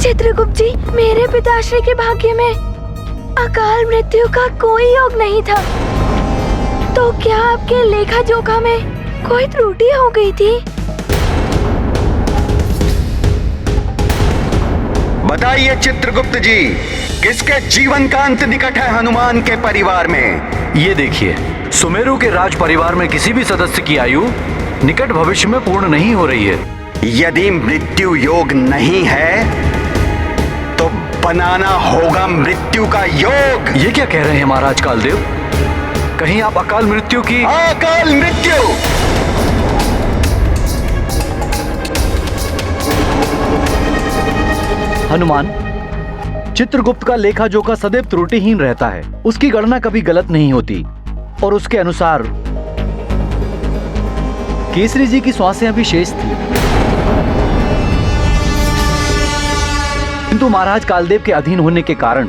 चित्रगुप्त जी, मेरे पिताश्री के भाग्य में अकाल मृत्यु का कोई योग नहीं था। तो क्या आपके लेखा जोखा में कोई त्रुटि हो गई थी? बताइए चित्रगुप्त जी, किसके जीवन का अंत निकट है हनुमान के परिवार में? ये देखिए, सुमेरु के राज परिवार में किसी भी सदस्य की आयु निकट भविष्य में पूर्ण नहीं हो रही है। यदि मृत्यु योग नहीं है तो बनाना होगा मृत्यु का योग। ये क्या कह रहे हैं महाराज कालदेव? कहीं आप अकाल मृत्यु की... अकाल मृत्यु! हनुमान, चित्रगुप्त का लेखा जोखा सदैव त्रुटिहीन रहता है। उसकी गणना कभी गलत नहीं होती और उसके अनुसार केसरी जी की श्वासें अभी शेष थी। किंतु महाराज कालदेव के अधीन होने के कारण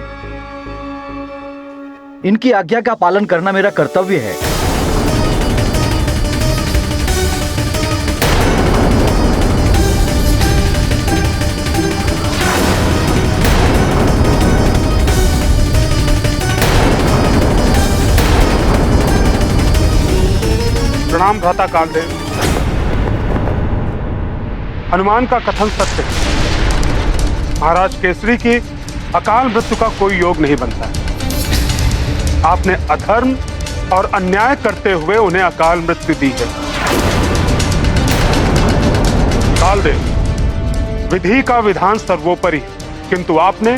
इनकी आज्ञा का पालन करना मेरा कर्तव्य है। प्रणाम भ्राता कालदेव। हनुमान का कथन सत्य है। महाराज केसरी की अकाल मृत्यु का कोई योग नहीं बनता है। आपने अधर्म और अन्याय करते हुए उन्हें अकाल मृत्यु दी है। कालदेव, विधि का विधान सर्वोपरि, किंतु आपने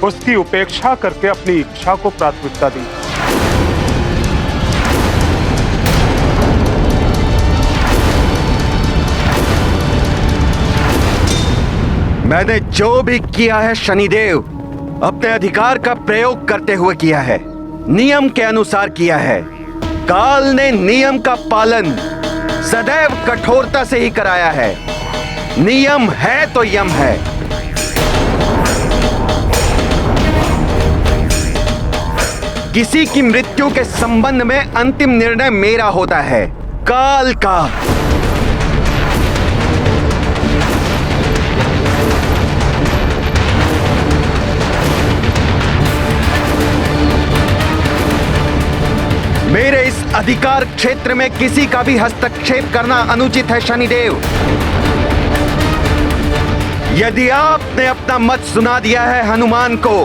उसकी उपेक्षा करके अपनी इच्छा को प्राथमिकता दी। मैंने जो भी किया है शनिदेव, अपने अधिकार का प्रयोग करते हुए किया है, नियम के अनुसार किया है। काल ने नियम का पालन सदैव कठोरता से ही कराया है। नियम है तो यम है। किसी की मृत्यु के संबंध में अंतिम निर्णय मेरा होता है, काल का। मेरे इस अधिकार क्षेत्र में किसी का भी हस्तक्षेप करना अनुचित है शनिदेव। यदि आपने अपना मत सुना दिया है हनुमान को,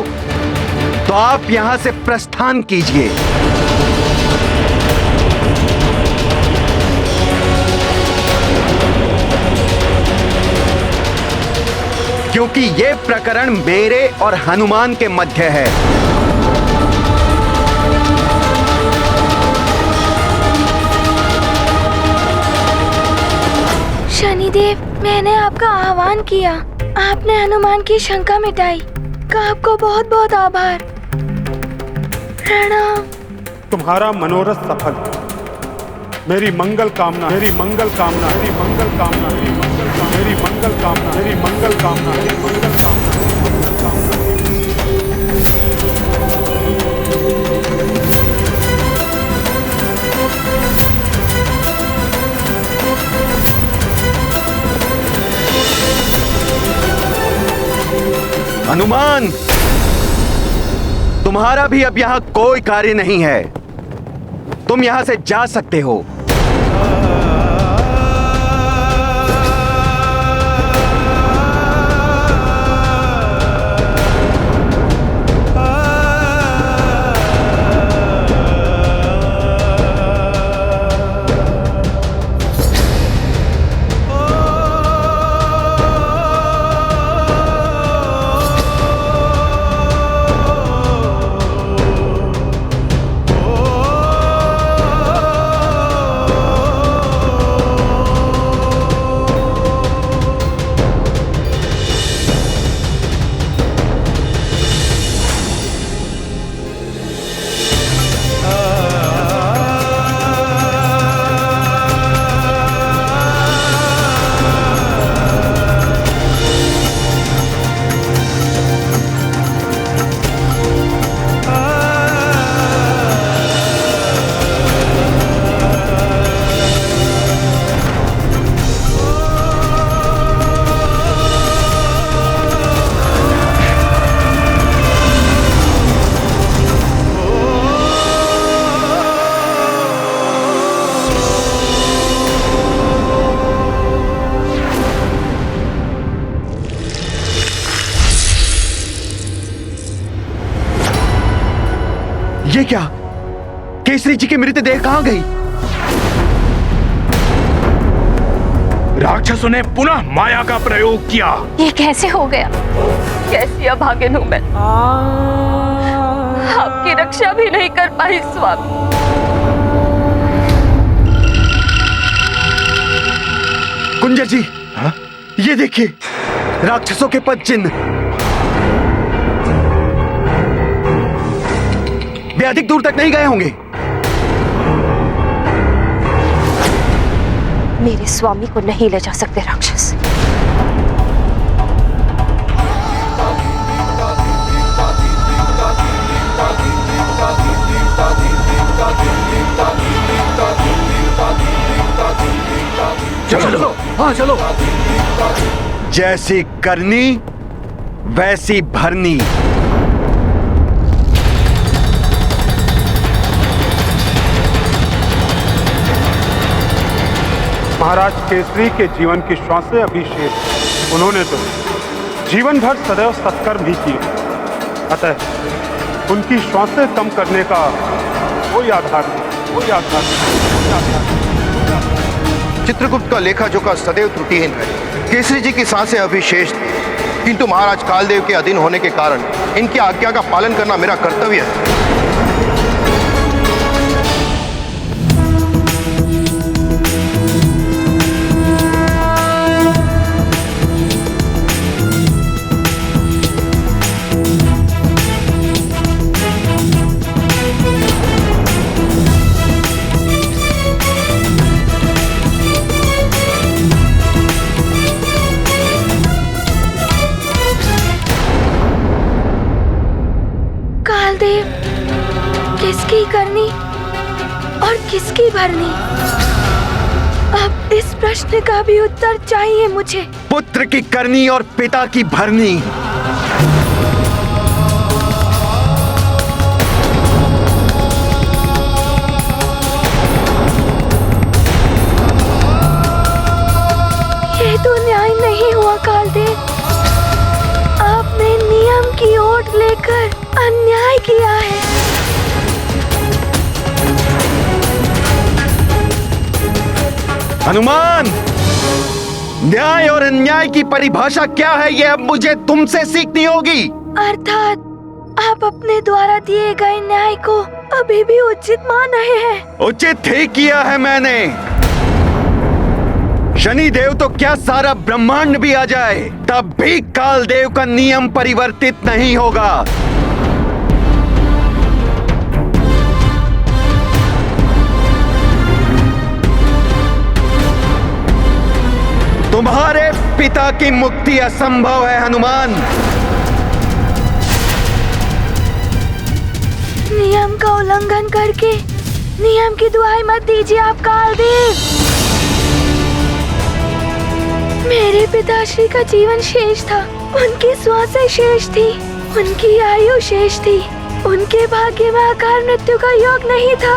तो आप यहां से प्रस्थान कीजिए। क्योंकि यह प्रकरण मेरे और हनुमान के मध्य है। शनिदेव, मैंने आपका आह्वान किया, आपने हनुमान की शंका मिटाई, का आपको बहुत बहुत आभार। प्रणाम। तुम्हारा मनोरथ सफल। मेरी मंगल कामना, मेरी मंगल कामना, मेरी मंगल कामना, मेरी मंगल कामना, मेरी मंगल कामना, मेरी मंगल कामना, मेरी मंगल कामना, मेरी मंगल कामना। हनुमान, तुम्हारा भी अब यहां कोई कार्य नहीं है। तुम यहां से जा सकते हो। ये क्या? केसरी जी की मृतदेह कहाँ गई? राक्षसों ने पुनः माया का प्रयोग किया। ये कैसे हो गया? कैसी अभागिन हूं मैं, आपकी रक्षा भी नहीं कर पाई स्वामी। कुंजर जी, ये देखिए राक्षसों के पद चिन्ह। वे अधिक दूर तक नहीं गए होंगे। मेरे स्वामी को नहीं ले जा सकते राक्षस। चलो हाँ चलो। जैसी करनी वैसी भरनी। महाराज केसरी के जीवन की श्वासें अभी शेष हैं। उन्होंने तो जीवन भर सदैव सत्कर्म ही किए, अतः उनकी श्वासें कम करने का कोई आधार नहीं, कोई आधार नहीं। चित्रगुप्त का लेखा जोखा सदैव त्रुटिहीन है। केसरी जी की सांसें अभी शेष थी, किंतु महाराज कालदेव के अधीन होने के कारण इनकी आज्ञा का पालन करना मेरा कर्तव्य है। कालदेव, किसकी करनी और किसकी भरनी? अब इस प्रश्न का भी उत्तर चाहिए मुझे। पुत्र की करनी और पिता की भरनी। ये तो न्याय नहीं हुआ कालदेव। आपने नियम की ओट लेकर अन्याय किया है। हनुमान, न्याय और अन्याय की परिभाषा क्या है ये अब मुझे तुमसे सीखनी होगी। अर्थात आप अपने द्वारा दिए गए न्याय को अभी भी उचित मान रहे हैं। उचित ही किया है मैंने। शनिदेव तो क्या सारा ब्रह्मांड भी आ जाए तब भी कालदेव का नियम परिवर्तित नहीं होगा। तुम्हारे पिता की मुक्ति असंभव है हनुमान। नियम का उल्लंघन करके नियम की दुहाई मत दीजिए आप कालदेव। मेरे पिताश्री का जीवन शेष था, उनकी श्वासें शेष थी, उनकी आयु शेष थी, उनके भाग्य में अकाल मृत्यु का योग नहीं था,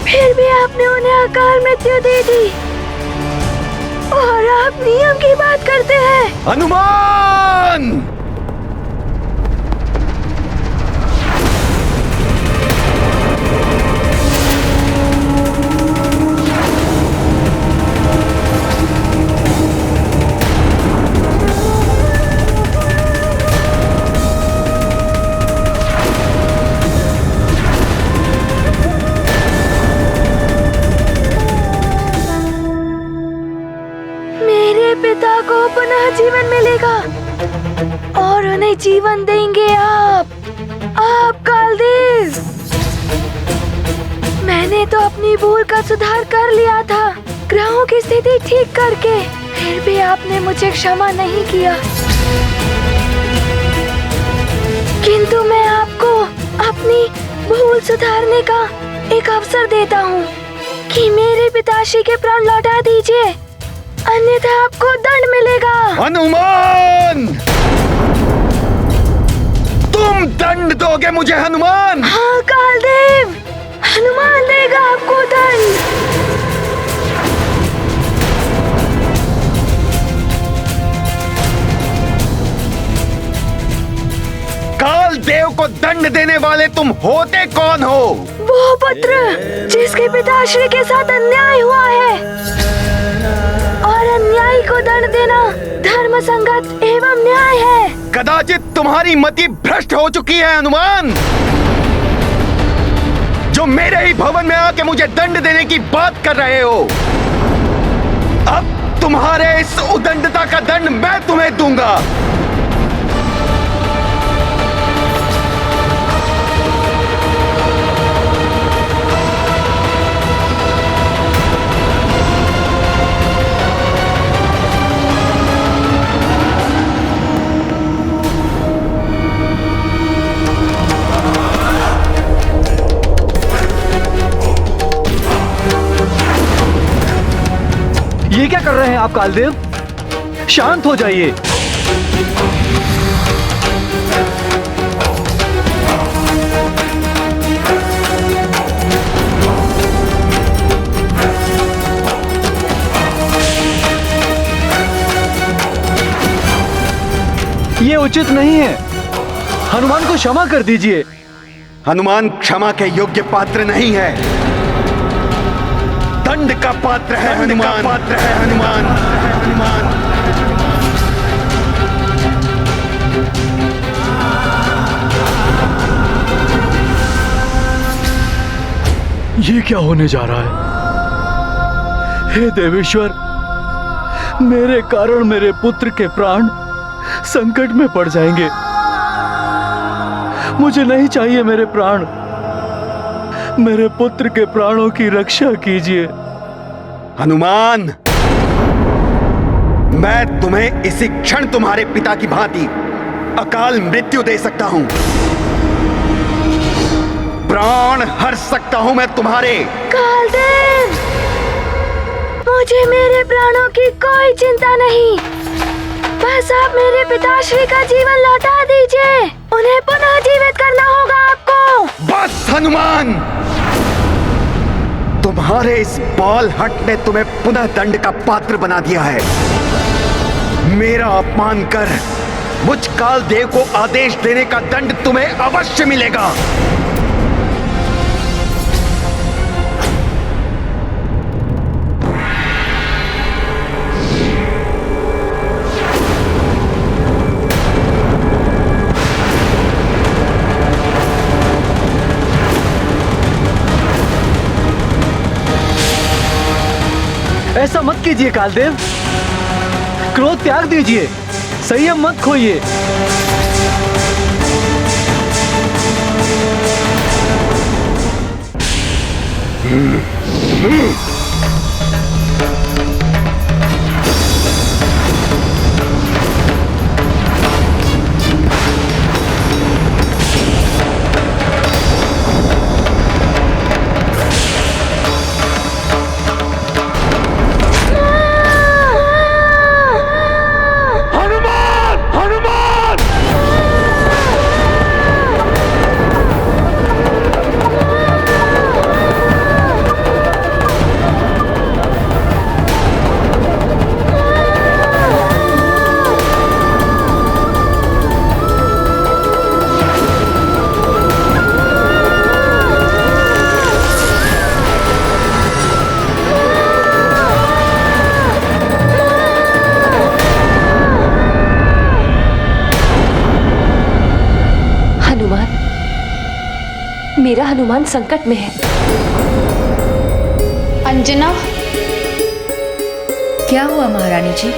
फिर भी आपने उन्हें अकाल मृत्यु दे दी और आप नियम की बात करते हैं। हनुमान, पिता को पुनः जीवन मिलेगा और उन्हें जीवन देंगे आप कालदेव। मैंने तो अपनी भूल का सुधार कर लिया था, ग्रहों की स्थिति ठीक करके, फिर भी आपने मुझे क्षमा नहीं किया। किंतु मैं आपको अपनी भूल सुधारने का एक अवसर देता हूँ कि मेरे पिताश्री के प्राण लौटा दीजिए, अन्यथा आपको दंड मिलेगा। हनुमान, तुम दंड दोगे मुझे हनुमान? हाँ कालदेव, हनुमान देगा आपको दंड। काल काल देव को दंड देने वाले तुम होते कौन हो? वो पुत्र जिसके पिताश्री के साथ अन्याय हुआ है, और अन्यायी को दंड देना धर्म संगत एवं न्याय है। कदाचित तुम्हारी मति भ्रष्ट हो चुकी है हनुमान, जो मेरे ही भवन में आके मुझे दंड देने की बात कर रहे हो। अब तुम्हारे इस उदंडता का दंड मैं तुम्हें दूंगा। ये क्या कर रहे हैं आप कालदेव? शांत हो जाइए। ये उचित नहीं है। हनुमान को क्षमा कर दीजिए। हनुमान क्षमा के योग्य पात्र नहीं है, दंड का पात्र है हनुमान। पात्र है हनुमान। ये क्या होने जा रहा है? हे देवेश्वर, मेरे कारण मेरे पुत्र के प्राण संकट में पड़ जाएंगे। मुझे नहीं चाहिए मेरे प्राण। मेरे पुत्र के प्राणों की रक्षा कीजिए। हनुमान, मैं तुम्हें इसी क्षण तुम्हारे पिता की भांति अकाल मृत्यु दे सकता हूं। प्राण हर सकता हूं मैं तुम्हारे। कालदेव, मुझे मेरे प्राणों की कोई चिंता नहीं। बस आप मेरे पिताश्री का जीवन लौटा दीजिए। उन्हें पुनः जीवित करना होगा आपको। बस हनुमान, तुम्हारे इस बाल हट ने तुम्हें पुनः दंड का पात्र बना दिया है। मेरा अपमान कर मुझ काल देव को आदेश देने का दंड तुम्हें अवश्य मिलेगा। ऐसा मत कीजिए कालदेव। क्रोध त्याग दीजिए, संयम मत खोइए। मेरा हनुमान संकट में है। अंजना, क्या हुआ महारानी जी?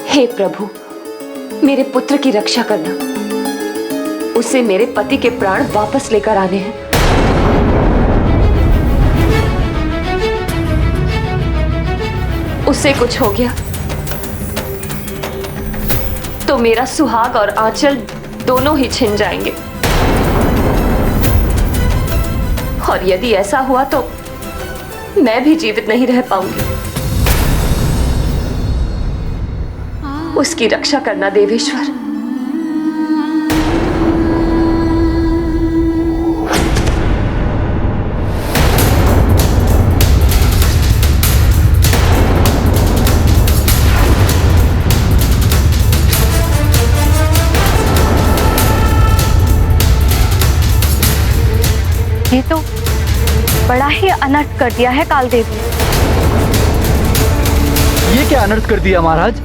हे प्रभु, मेरे पुत्र की रक्षा करना। उसे मेरे पति के प्राण वापस लेकर आने हैं। उसे कुछ हो गया तो मेरा सुहाग और आंचल दोनों ही छिन जाएंगे। और यदि ऐसा हुआ तो मैं भी जीवित नहीं रह पाऊंगी। उसकी रक्षा करना देवेश्वर। ये तो बड़ा ही अनर्थ कर दिया है कालदेव ने। ये क्या अनर्थ कर दिया महाराज?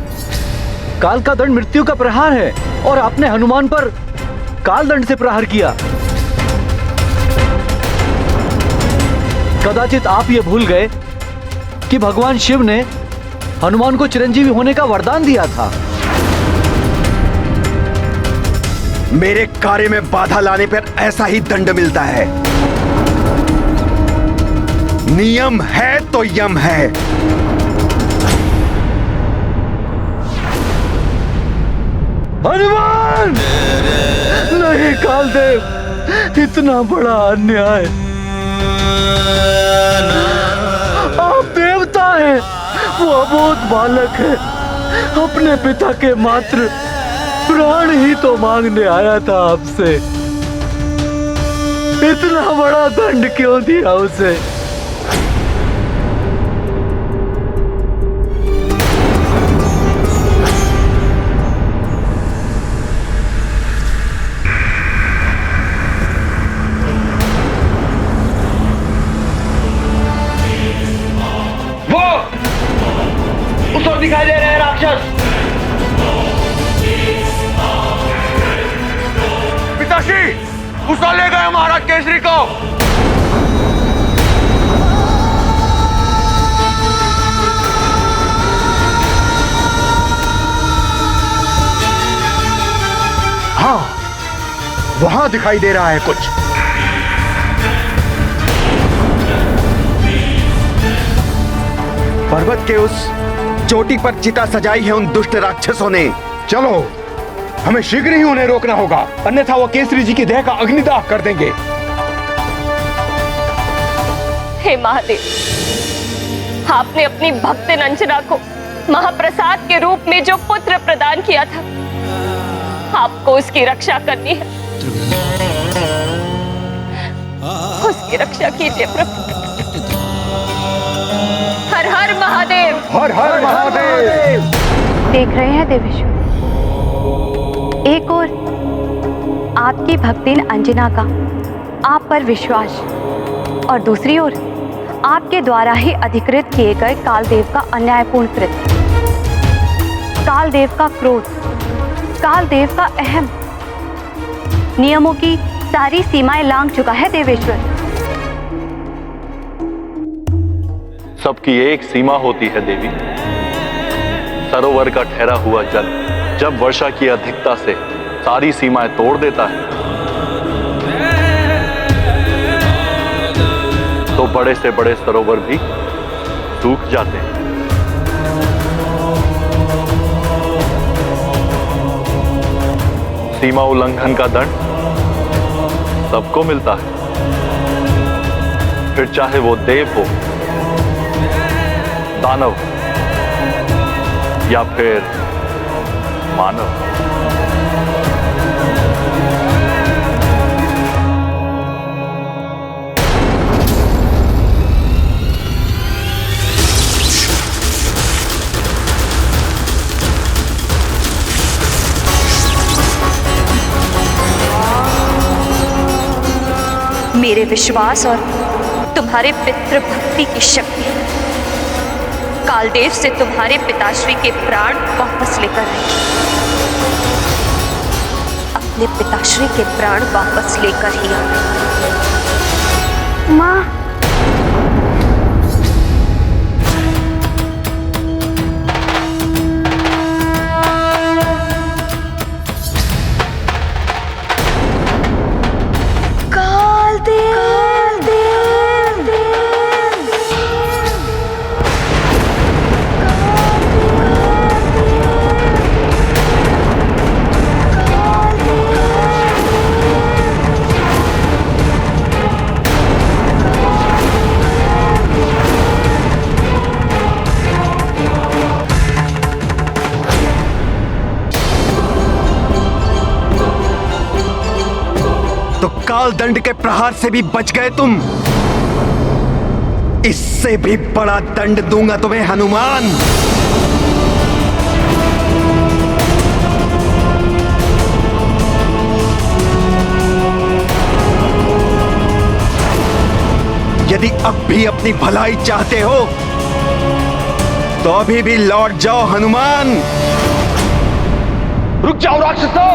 काल का दंड मृत्यु का प्रहार है और आपने हनुमान पर काल दंड से प्रहार किया। कदाचित आप ये भूल गए कि भगवान शिव ने हनुमान को चिरंजीवी होने का वरदान दिया था। मेरे कार्य में बाधा लाने पर ऐसा ही दंड मिलता है। नियम है तो यम है। हनुमान! नहीं कालदेव, इतना बड़ा अन्याय। आप देवता हैं, वो अबोध बालक है। अपने पिता के मात्र प्राण ही तो मांगने आया था आपसे। इतना बड़ा दंड क्यों दिया उसे? दिखाई दे रहे हैं राक्षस। पिताश्री, उसे ले गए महाराज केसरी को। हाँ, वहां दिखाई दे रहा है कुछ। पर्वत के उस चोटी पर चिता सजाई है उन दुष्ट राक्षसों ने। चलो, हमें शीघ्र ही उन्हें रोकना होगा, अन्यथा वो केसरी जी की देह का अग्निदाह कर देंगे। हे महादेव, आपने अपनी भक्त अंजना को महाप्रसाद के रूप में जो पुत्र प्रदान किया था, आपको उसकी रक्षा करनी है। उसकी रक्षा कीजिए प्रभु। हर हर महादेव। हर हर महादेव। देख रहे हैं देवेश्वर, एक और आपकी भक्तिन अंजना का आप पर विश्वास और दूसरी ओर आपके द्वारा ही अधिकृत किए गए कालदेव का अन्यायपूर्ण कृत्य, कालदेव का क्रोध, कालदेव का अहम नियमों की सारी सीमाएं लांघ चुका है देवेश्वर। सबकी एक सीमा होती है देवी। सरोवर का ठहरा हुआ जल जब वर्षा की अधिकता से सारी सीमाएं तोड़ देता है, तो बड़े से बड़े सरोवर भी सूख जाते हैं। सीमा उल्लंघन का दंड सबको मिलता है, फिर चाहे वो देव हो, दानव या फिर मानव। मेरे विश्वास और तुम्हारे पितृ भक्ति की शक्ति कालदेव से तुम्हारे पिताश्री के प्राण वापस लेकर आई। अपने पिताश्री के प्राण वापस लेकर ही आई। माँ, तो काल दंड के प्रहार से भी बच गए तुम। इससे भी बड़ा दंड दूंगा तुम्हें हनुमान। यदि अब भी अपनी भलाई चाहते हो तो अभी भी लौट जाओ हनुमान। रुक जाओ राक्षसों,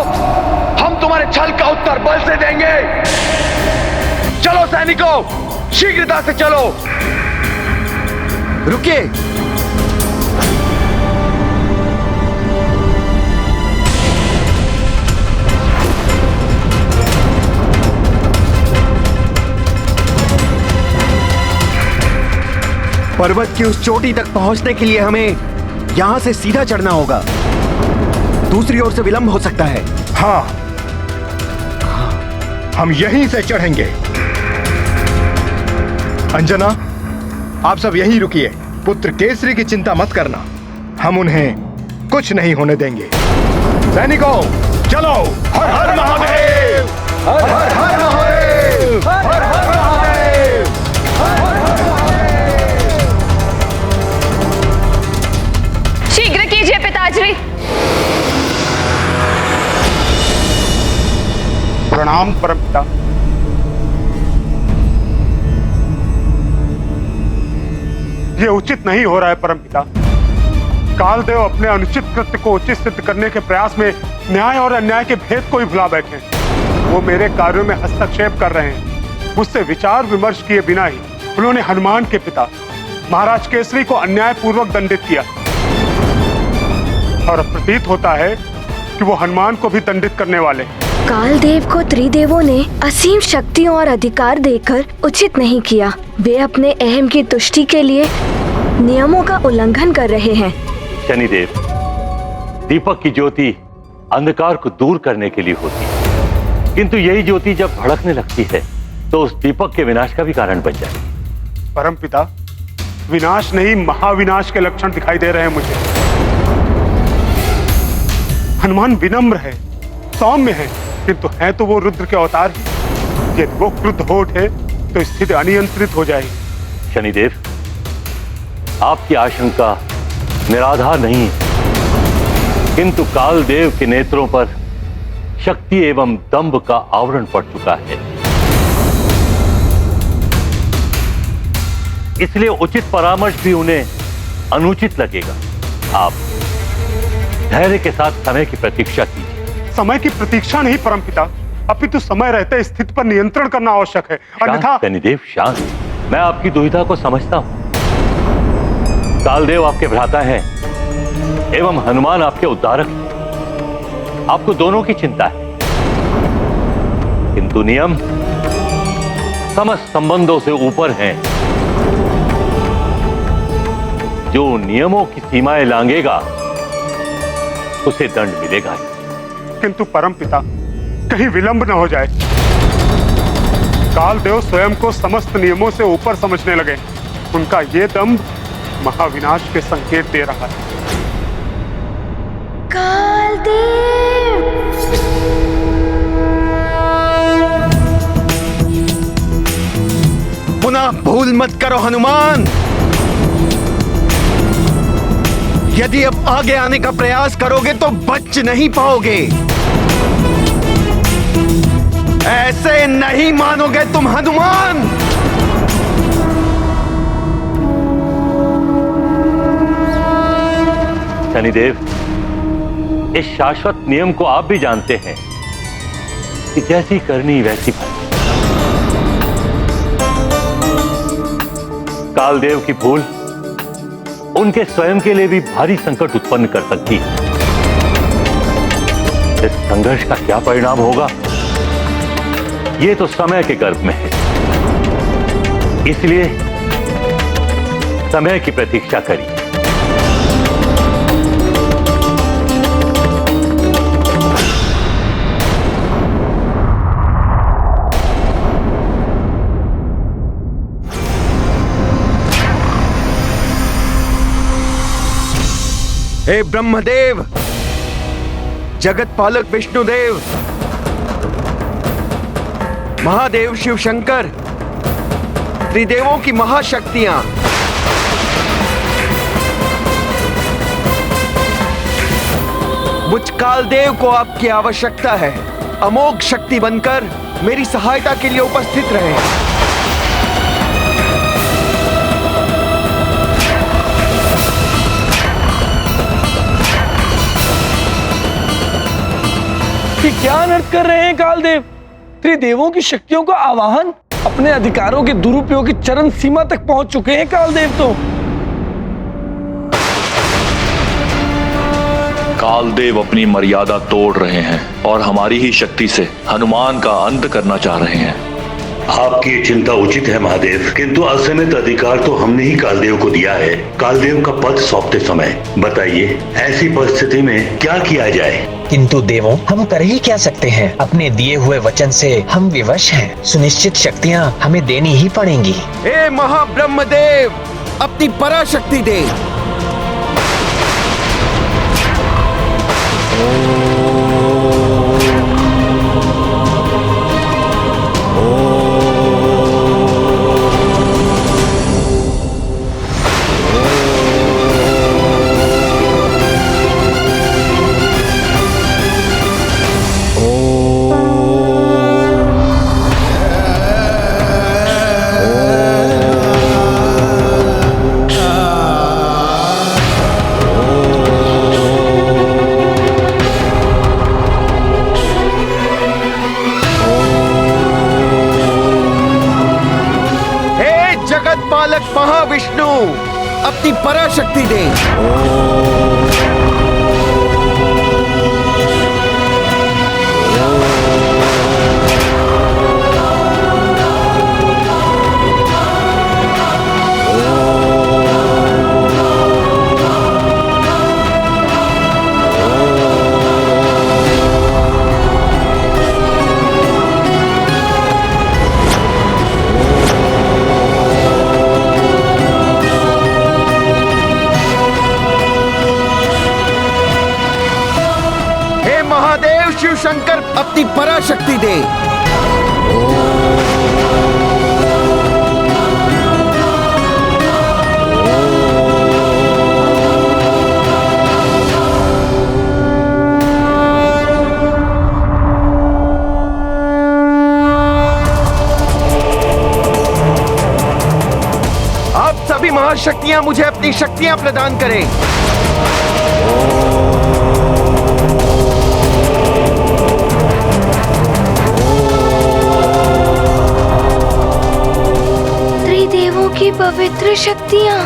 हम तुम्हारे छल का उत्तर बल से देंगे। चलो सैनिकों, शीघ्रता से चलो। रुकिए। पर्वत की उस चोटी तक पहुंचने के लिए हमें यहां से सीधा चढ़ना होगा। दूसरी ओर से विलंब हो सकता है। हाँ, हम यहीं से चढ़ेंगे। अंजना, आप सब यहीं रुकिए। पुत्र केसरी की चिंता मत करना, हम उन्हें कुछ नहीं होने देंगे। सैनिकों, चलो। हर हर महादेव, हर हर महादेव, हर हर महादेव, हर हर महादेव। शीघ्र कीजिए पिताश्री। प्रणाम परमपिता। ये उचित नहीं हो रहा है परमपिता। कालदेव अपने अनुचित कृत्य को उचित सिद्ध करने के प्रयास में न्याय और अन्याय के भेद को ही भुला बैठे। वो मेरे कार्यों में हस्तक्षेप कर रहे हैं। मुझसे विचार विमर्श किए बिना ही उन्होंने हनुमान के पिता महाराज केसरी को अन्याय पूर्वक दंडित किया और अब प्रतीत होता है कि वो हनुमान को भी दंडित करने वाले। कालदेव को त्रिदेवों ने असीम शक्तियों और अधिकार देकर उचित नहीं किया। वे अपने अहम की तुष्टि के लिए नियमों का उल्लंघन कर रहे हैं। शनिदेव, दीपक की ज्योति अंधकार को दूर करने के लिए होती है, किंतु यही ज्योति जब भड़कने लगती है तो उस दीपक के विनाश का भी कारण बन जाती। परमपिता, विनाश नहीं महाविनाश के लक्षण दिखाई दे रहे हैं मुझे। हनुमान विनम्र है, सौम्य है, किंतु है तो वो रुद्र के अवतार ही। यदि वो क्रुद्ध हो उठे तो स्थिति अनियंत्रित हो जाएगी। शनिदेव, आपकी आशंका निराधार नहीं है, किंतु कालदेव के नेत्रों पर शक्ति एवं दंभ का आवरण पड़ चुका है। इसलिए उचित परामर्श भी उन्हें अनुचित लगेगा। आप धैर्य के साथ समय की प्रतीक्षा कीजिए। समय की प्रतीक्षा नहीं परमपिता, अपितु समय रहते स्थिति पर नियंत्रण करना आवश्यक है, अन्यथा। शनिदेव शांत, मैं आपकी दुविधा को समझता हूं। कालदेव आपके भ्राता हैं एवं हनुमान आपके उद्धारक हैं। आपको दोनों की चिंता है, किंतु नियम समस्त संबंधों से ऊपर हैं। जो नियमों की सीमाएं लांघेगा उसे दंड मिलेगा। किंतु परमपिता, कहीं विलंब न हो जाए। कालदेव स्वयं को समस्त नियमों से ऊपर समझने लगे। उनका ये दंभ महाविनाश के संकेत दे रहा है। कालदेव! पुनः भूल मत करो हनुमान। यदि अब आगे आने का प्रयास करोगे तो बच नहीं पाओगे। ऐसे नहीं मानोगे तुम हनुमान। शनिदेव, इस शाश्वत नियम को आप भी जानते हैं कि जैसी करनी वैसी भरनी। कालदेव की भूल उनके स्वयं के लिए भी भारी संकट उत्पन्न कर सकती है। इस संघर्ष का क्या परिणाम होगा, यह तो समय के गर्भ में है। इसलिए समय की प्रतीक्षा करिए। हे ब्रह्मदेव, जगत पालक विष्णुदेव, महादेव शिव शंकर, त्रिदेवों की महाशक्तियां, मुझ कालदेव को आपकी आवश्यकता है। अमोघ शक्ति बनकर मेरी सहायता के लिए उपस्थित रहें। ये क्या अनर्थ कर रहे हैं कालदेव? त्रिदेवों की शक्तियों का आवाहन, अपने अधिकारों के दुरुपयोग की चरम सीमा तक पहुंच चुके हैं कालदेव तो। कालदेव अपनी मर्यादा तोड़ रहे हैं और हमारी ही शक्ति से हनुमान का अंत करना चाह रहे हैं। आपकी ये चिंता उचित है महादेव, किंतु असीमित अधिकार तो हमने ही कालदेव को दिया है। कालदेव का पद सौंपते समय बताइए, ऐसी परिस्थिति में क्या किया जाए? किंतु देवों, हम कर ही क्या सकते हैं? अपने दिए हुए वचन से हम विवश हैं। सुनिश्चित शक्तियाँ हमें देनी ही पड़ेंगी। हे महाब्रह्मदेव, अपनी पराशक्ति दे। पालक महाविष्णु, अपनी पराशक्ति दे। शिव शंकर, अपनी पराशक्ति दे। आप सभी महाशक्तियां मुझे अपनी शक्तियां प्रदान करें। त्रिदेवों की पवित्र शक्तियां।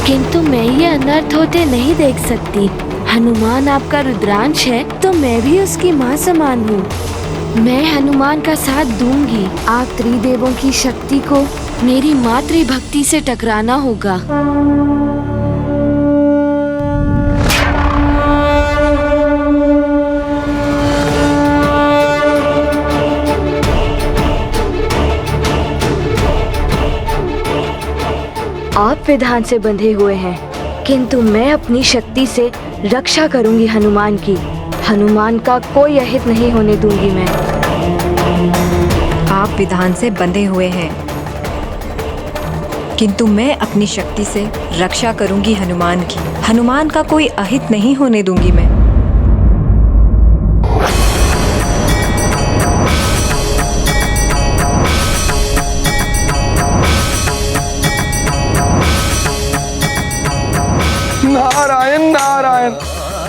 किंतु मैं ये अनर्थ होते नहीं देख सकती। हनुमान आपका रुद्रांश है तो मैं भी उसकी माँ समान हूँ। मैं हनुमान का साथ दूंगी। आप त्रिदेवों की शक्ति को मेरी मातृभक्ति से टकराना होगा। आप विधान से बंधे हुए हैं, किंतु मैं अपनी शक्ति से रक्षा करूंगी हनुमान की। हनुमान का कोई अहित नहीं होने दूंगी मैं। आप विधान से बंधे हुए हैं, किंतु मैं अपनी शक्ति से रक्षा करूंगी हनुमान की। हनुमान का कोई अहित नहीं होने दूंगी मैं। नारायण नारायण।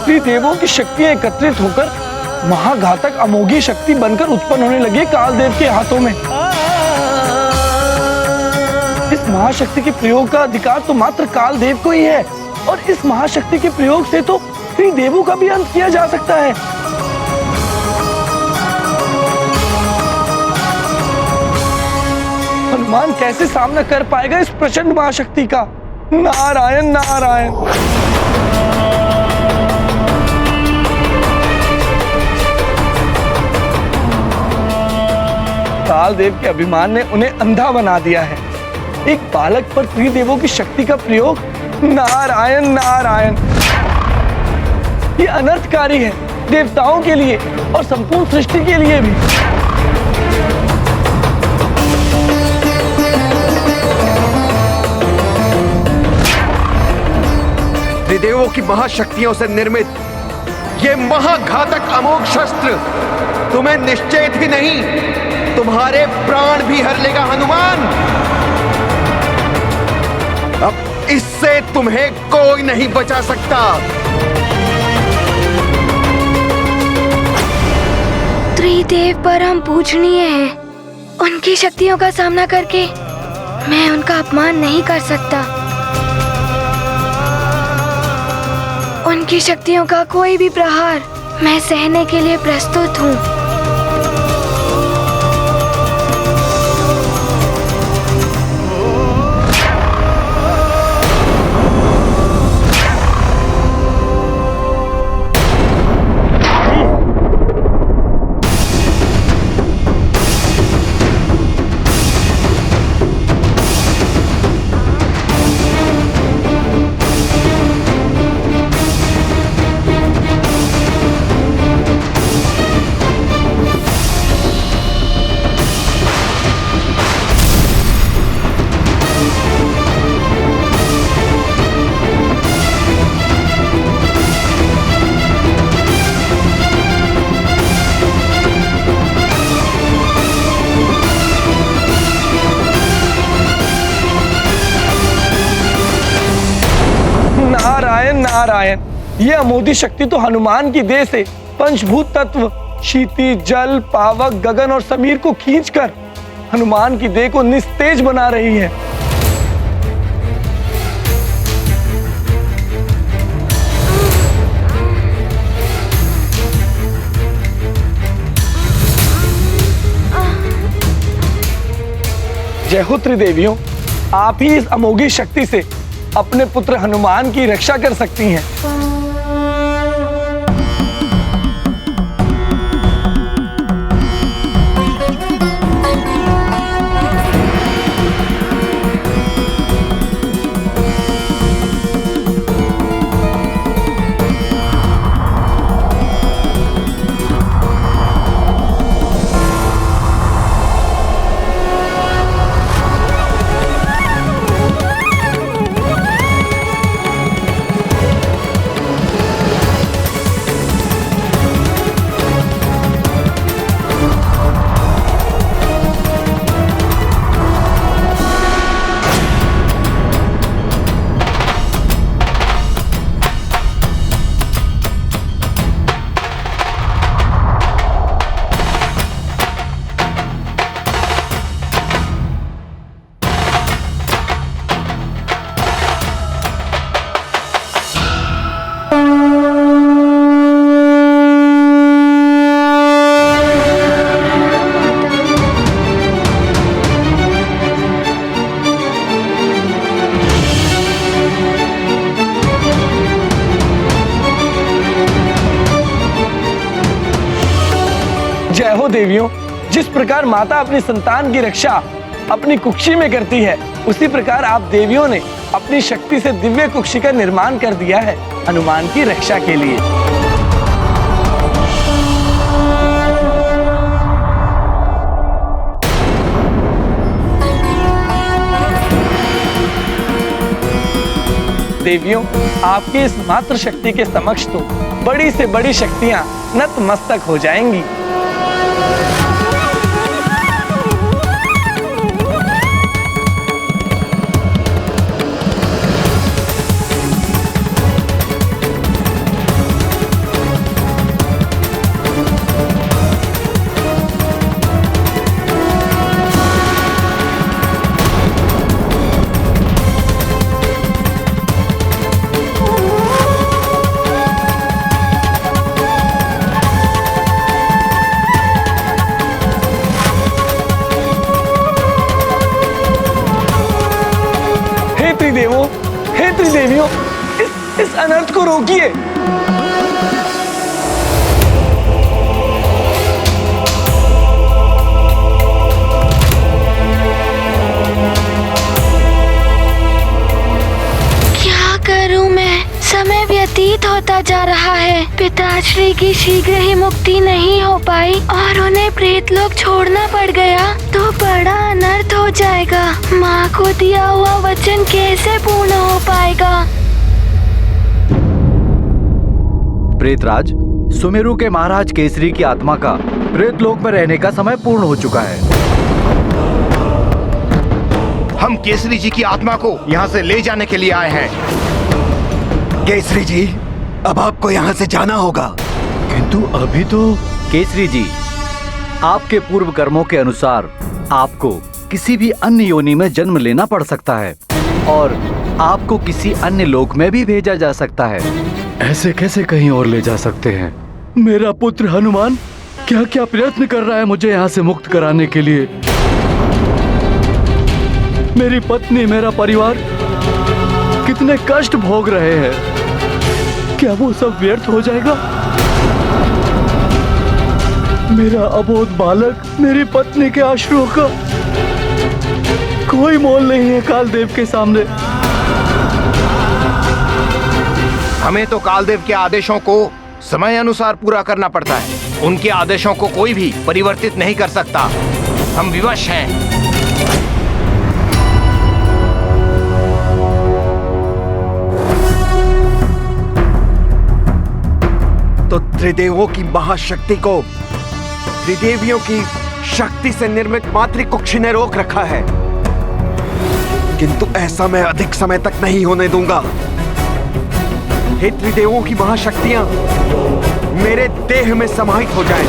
त्रिदेवों की शक्तियां एकत्रित होकर महाघातक अमोघी शक्ति बनकर उत्पन्न होने लगी कालदेव के हाथों में। इस महाशक्ति के प्रयोग का अधिकार तो मात्र कालदेव को ही है, और इस महाशक्ति के प्रयोग से तो त्रिदेवों का भी अंत किया जा सकता है। हनुमान कैसे सामना कर पाएगा इस प्रचंड महाशक्ति का? नारायण नारायण। कालदेव के अभिमान ने उन्हें अंधा बना दिया है। एक बालक पर त्रिदेवों की शक्ति का प्रयोग। नारायण नारायण। ये अनर्थकारी है, देवताओं के लिए और संपूर्ण सृष्टि के लिए भी। त्रिदेवों की महाशक्तियों से निर्मित ये महाघातक अमोघ शस्त्र तुम्हें निश्चेत ही नहीं, तुम्हारे प्राण भी हर लेगा हनुमान। अब इससे तुम्हें कोई नहीं बचा सकता। त्रिदेव परम पूजनीय हैं। उनकी शक्तियों का सामना करके मैं उनका अपमान नहीं कर सकता। उनकी शक्तियों का कोई भी प्रहार मैं सहने के लिए प्रस्तुत हूँ। नारायण, ये अमोधी शक्ति तो हनुमान की देह से पंचभूत तत्व क्षिति, जल, पावक, गगन और समीर को खींचकर हनुमान की देह को निस्तेज बना रही है। जय हो त्रिदेवियों, आप ही इस अमोघी शक्ति से अपने पुत्र हनुमान की रक्षा कर सकती हैं। जय हो देवियों, जिस प्रकार माता अपनी संतान की रक्षा अपनी कुक्षी में करती है, उसी प्रकार आप देवियों ने अपनी शक्ति से दिव्य कुक्षी का निर्माण कर दिया है हनुमान की रक्षा के लिए। देवियों, आपकी इस मात्र शक्ति के समक्ष तो बड़ी से बड़ी शक्तियां नतमस्तक हो जाएंगी। हे त्रिदेवियों, इस अनर्थ को रोकिए। क्या करूं मैं? समय व्यतीत प्रतीत होता जा रहा है पिताश्री की शीघ्र ही मुक्ति नहीं हो पाई और उन्हें प्रेतलोक छोड़ना पड़ गया तो बड़ा अनर्थ हो जाएगा। माँ को दिया हुआ वचन कैसे पूर्ण हो पाएगा? प्रेतराज, सुमेरु के महाराज केसरी की आत्मा का प्रेतलोक में रहने का समय पूर्ण हो चुका है। हम केसरी जी की आत्मा को यहाँ से ले जाने के लिए आए हैं। केसरी जी, अब आपको यहाँ से जाना होगा। किंतु अभी तो केसरी जी, आपके पूर्व कर्मों के अनुसार आपको किसी भी अन्य योनि में जन्म लेना पड़ सकता है और आपको किसी अन्य लोक में भी भेजा जा सकता है। ऐसे कैसे कहीं और ले जा सकते हैं? मेरा पुत्र हनुमान क्या क्या प्रयत्न कर रहा है मुझे यहाँ से मुक्त कराने के लिए। मेरी पत्नी, मेरा परिवार कितने कष्ट भोग रहे हैं। क्या वो सब व्यर्थ हो जाएगा? मेरा अबोध बालक, मेरी पत्नी के आश्रुओं का कोई मोल नहीं है कालदेव के सामने। हमें तो कालदेव के आदेशों को समय अनुसार पूरा करना पड़ता है। उनके आदेशों को कोई भी परिवर्तित नहीं कर सकता। हम विवश हैं। तो त्रिदेवों की महाशक्ति को त्रिदेवियों की शक्ति से निर्मित मातृकुक्षी ने रोक रखा है, किंतु ऐसा मैं अधिक समय तक नहीं होने दूंगा। हे त्रिदेवों की महाशक्तियां मेरे देह में समाहित हो जाएं।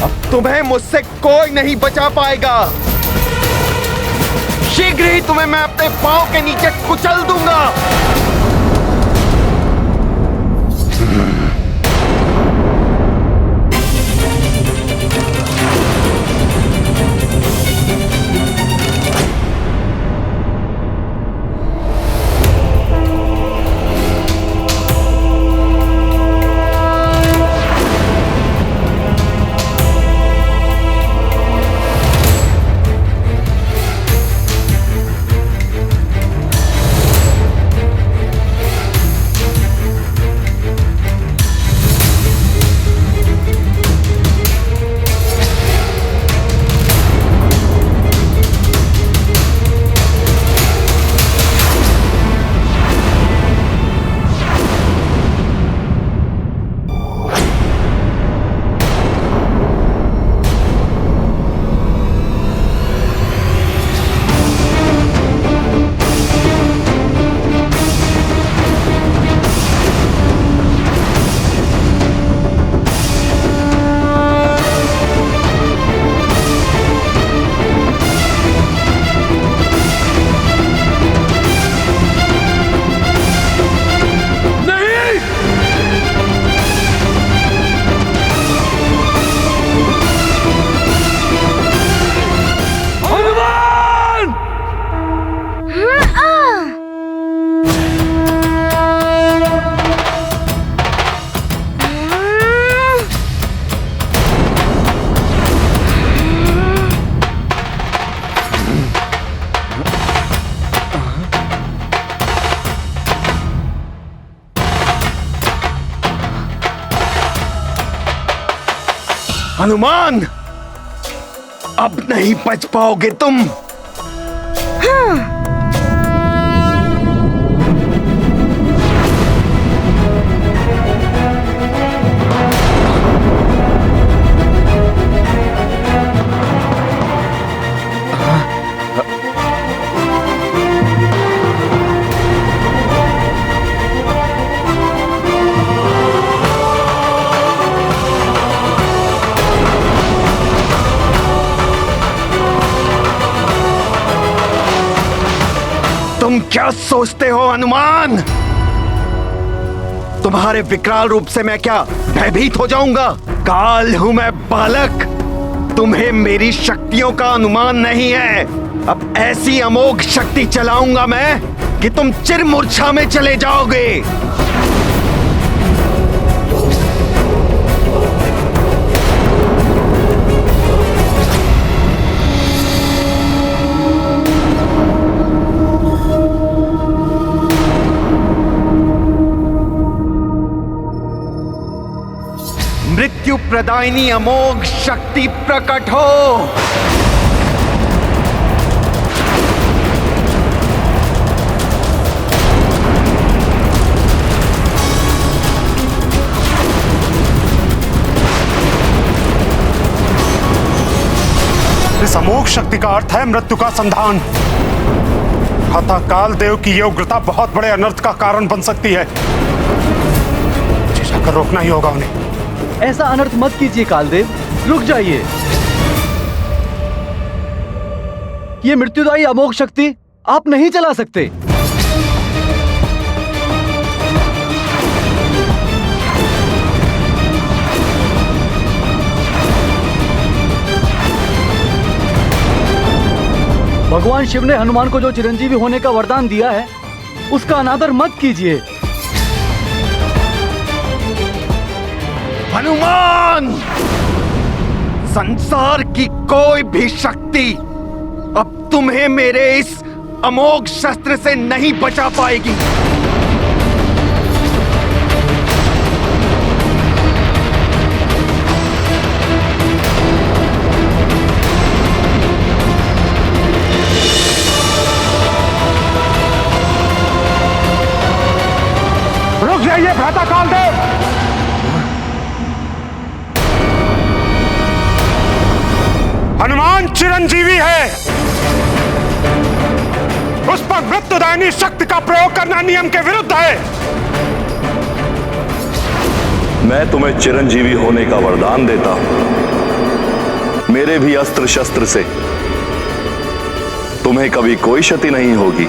अब तुम्हें मुझसे कोई नहीं बचा पाएगा। शीघ्र ही तुम्हें मैं अपने पांव के नीचे कुचल दूंगा। हनुमान, अब नहीं बच पाओगे तुम। हाँ। तुम क्या सोचते हो हनुमान? तुम्हारे विकराल रूप से मैं क्या भयभीत हो जाऊंगा? काल हूं मैं बालक, तुम्हें मेरी शक्तियों का अनुमान नहीं है। अब ऐसी अमोघ शक्ति चलाऊंगा मैं कि तुम चिरमूर्छा में चले जाओगे। मृत्यु प्रदायिनी अमोघ शक्ति प्रकट हो। इस अमोघ शक्ति का अर्थ है मृत्यु का संधान। अतः काल देव की यह उग्रता बहुत बड़े अनर्थ का कारण बन सकती है। मुझे जाकर रोकना ही होगा उन्हें। ऐसा अनर्थ मत कीजिए कालदेव, रुक जाइए। ये मृत्युदायी अमोघ शक्ति आप नहीं चला सकते। भगवान शिव ने हनुमान को जो चिरंजीवी होने का वरदान दिया है, उसका अनादर मत कीजिए। हनुमान, संसार की कोई भी शक्ति अब तुम्हें मेरे इस अमोघ शस्त्र से नहीं बचा पाएगी। रुक जाइए भ्राता कालदेव। हनुमान चिरंजीवी है, उस पर मृत्युदायिनी शक्ति का प्रयोग करना नियम के विरुद्ध है। मैं तुम्हें चिरंजीवी होने का वरदान देता हूं। मेरे भी अस्त्र शस्त्र से तुम्हें कभी कोई क्षति नहीं होगी।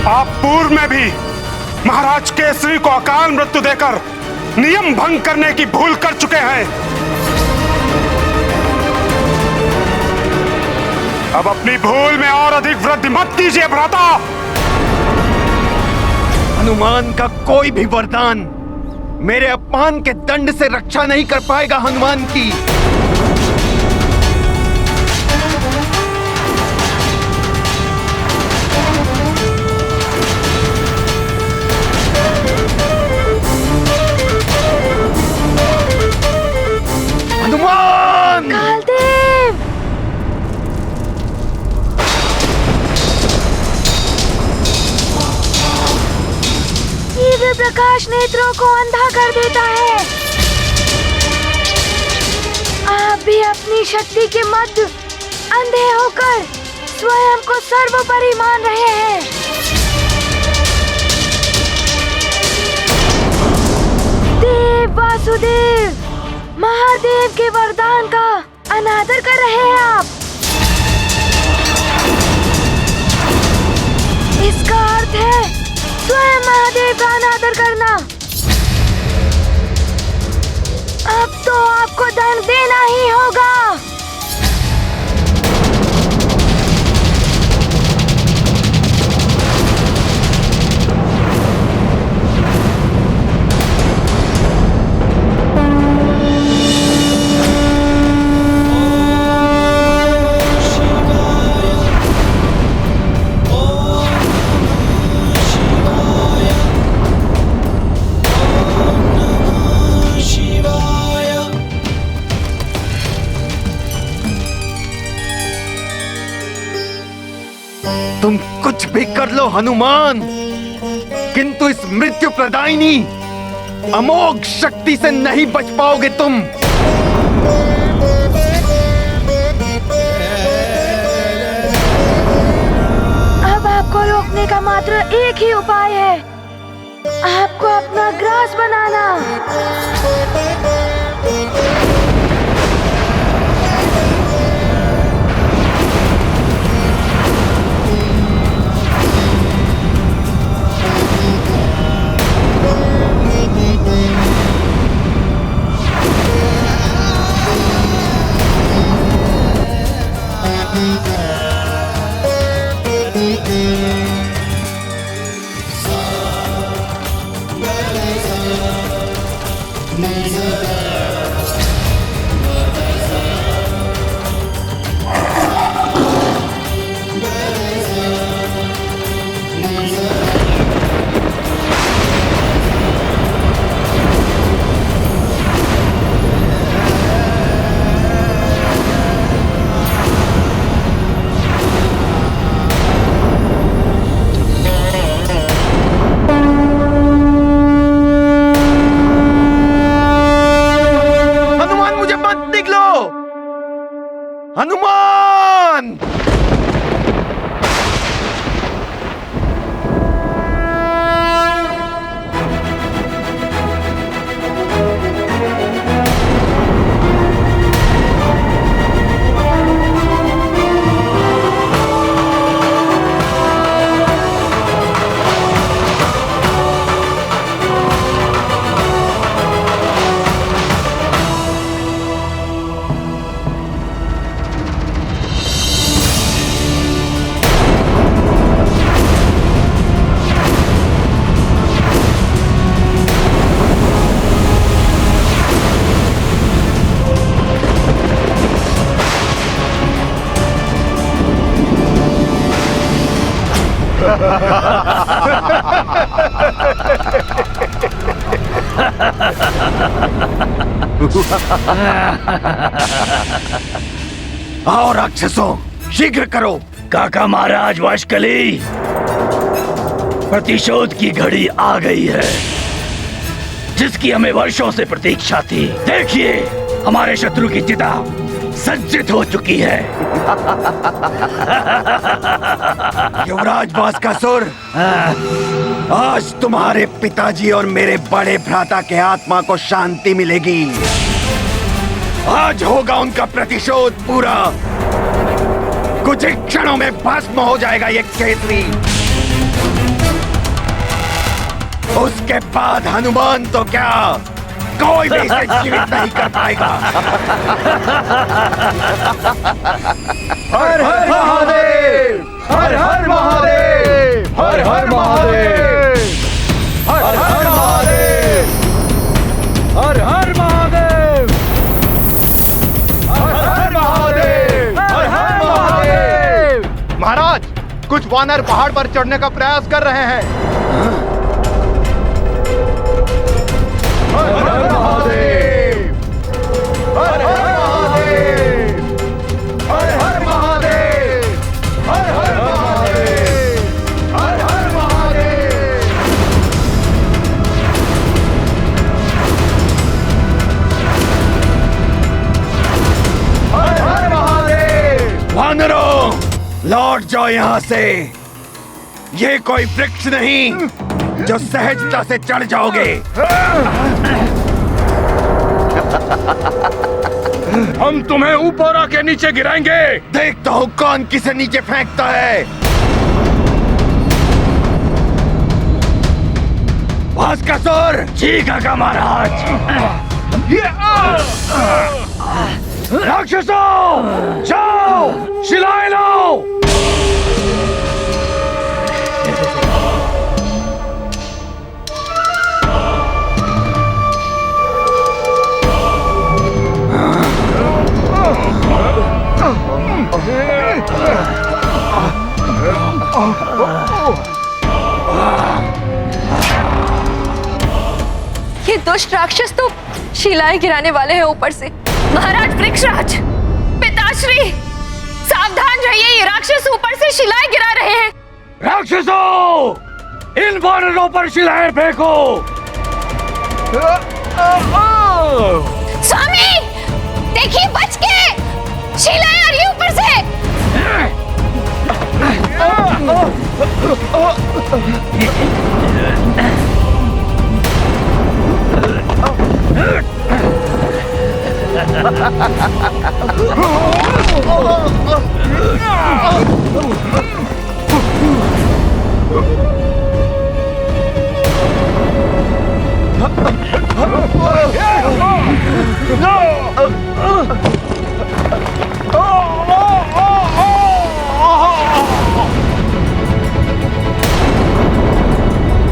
आप पूर्व में भी महाराज केसरी को अकाल मृत्यु देकर नियम भंग करने की भूल कर चुके हैं। अब अपनी भूल में और अधिक वृद्धि मत कीजिए भ्राता। हनुमान का कोई भी वरदान मेरे अपमान के दंड से रक्षा नहीं कर पाएगा हनुमान की। हनुमान! कालदेव! दिव्य प्रकाश नेत्रों को अंधा कर देता है। आप भी अपनी शक्ति के मध्य अंधे होकर स्वयं को सर्वोपरि मान रहे हैं। देव वासुदेव, महादेव के वरदान का अनादर कर रहे हैं आप। इसका अर्थ है स्वयं महादेव का अनादर करना। अब तो आपको दंड देना ही होगा। तुम कुछ भी कर लो हनुमान, किंतु इस मृत्यु प्रदायिनी अमोघ शक्ति से नहीं बच पाओगे तुम। अब आपको रोकने का मात्र एक ही उपाय है, आपको अपना ग्रास बनाना। हनुमान! आओ राक्षसों, शीघ्र करो। काका महाराज वाशकली, प्रतिशोध की घड़ी आ गई है, जिसकी हमें वर्षों से प्रतीक्षा थी। देखिए, हमारे शत्रु की चिता सज्जित हो चुकी है। युवराज बास्कासुर, आज तुम्हारे पिताजी और मेरे बड़े भ्राता के आत्मा को शांति मिलेगी। आज होगा उनका प्रतिशोध पूरा। कुछ ही क्षणों में भस्म हो जाएगा ये केसरी। उसके बाद हनुमान तो क्या, कोई भी इसे जीवित नहीं कर पाएगा। हर हर महादेव, हर हर महादेव, हर हर महादेव, हर हर महादेव, हर हर महादेव, हर हर महादेव, हर हर महादेव। महाराज, कुछ वानर पहाड़ पर चढ़ने का प्रयास कर रहे हैं। हर हर महादेव, हर हर महादेव, हर हर महादेव, हर हर महादेव, हर हर महादेव। हर हर महादेव। वानरों, लौट जाओ यहाँ से। ये कोई वृक्ष नहीं जो सहजता से चढ़ जाओगे। हम तुम्हें ऊपर आके नीचे गिराएंगे। देखता हूँ कौन किसे नीचे फेंकता है। बास्कासुर! जी काका महाराज। राक्षसों, जाओ, शिलाएं लाओ। ये दुष्ट राक्षस तो शिलाएं गिराने वाले हैं ऊपर से। महाराज वृक्षराज, पिताश्री, सावधान रहिए, ये राक्षस ऊपर से शिलाएं गिरा रहे हैं। राक्षसों, इन वानरों पर शिलाएं फेंको। स्वामी, देखिए बच के, शिलाएं आ रही है ऊपर से।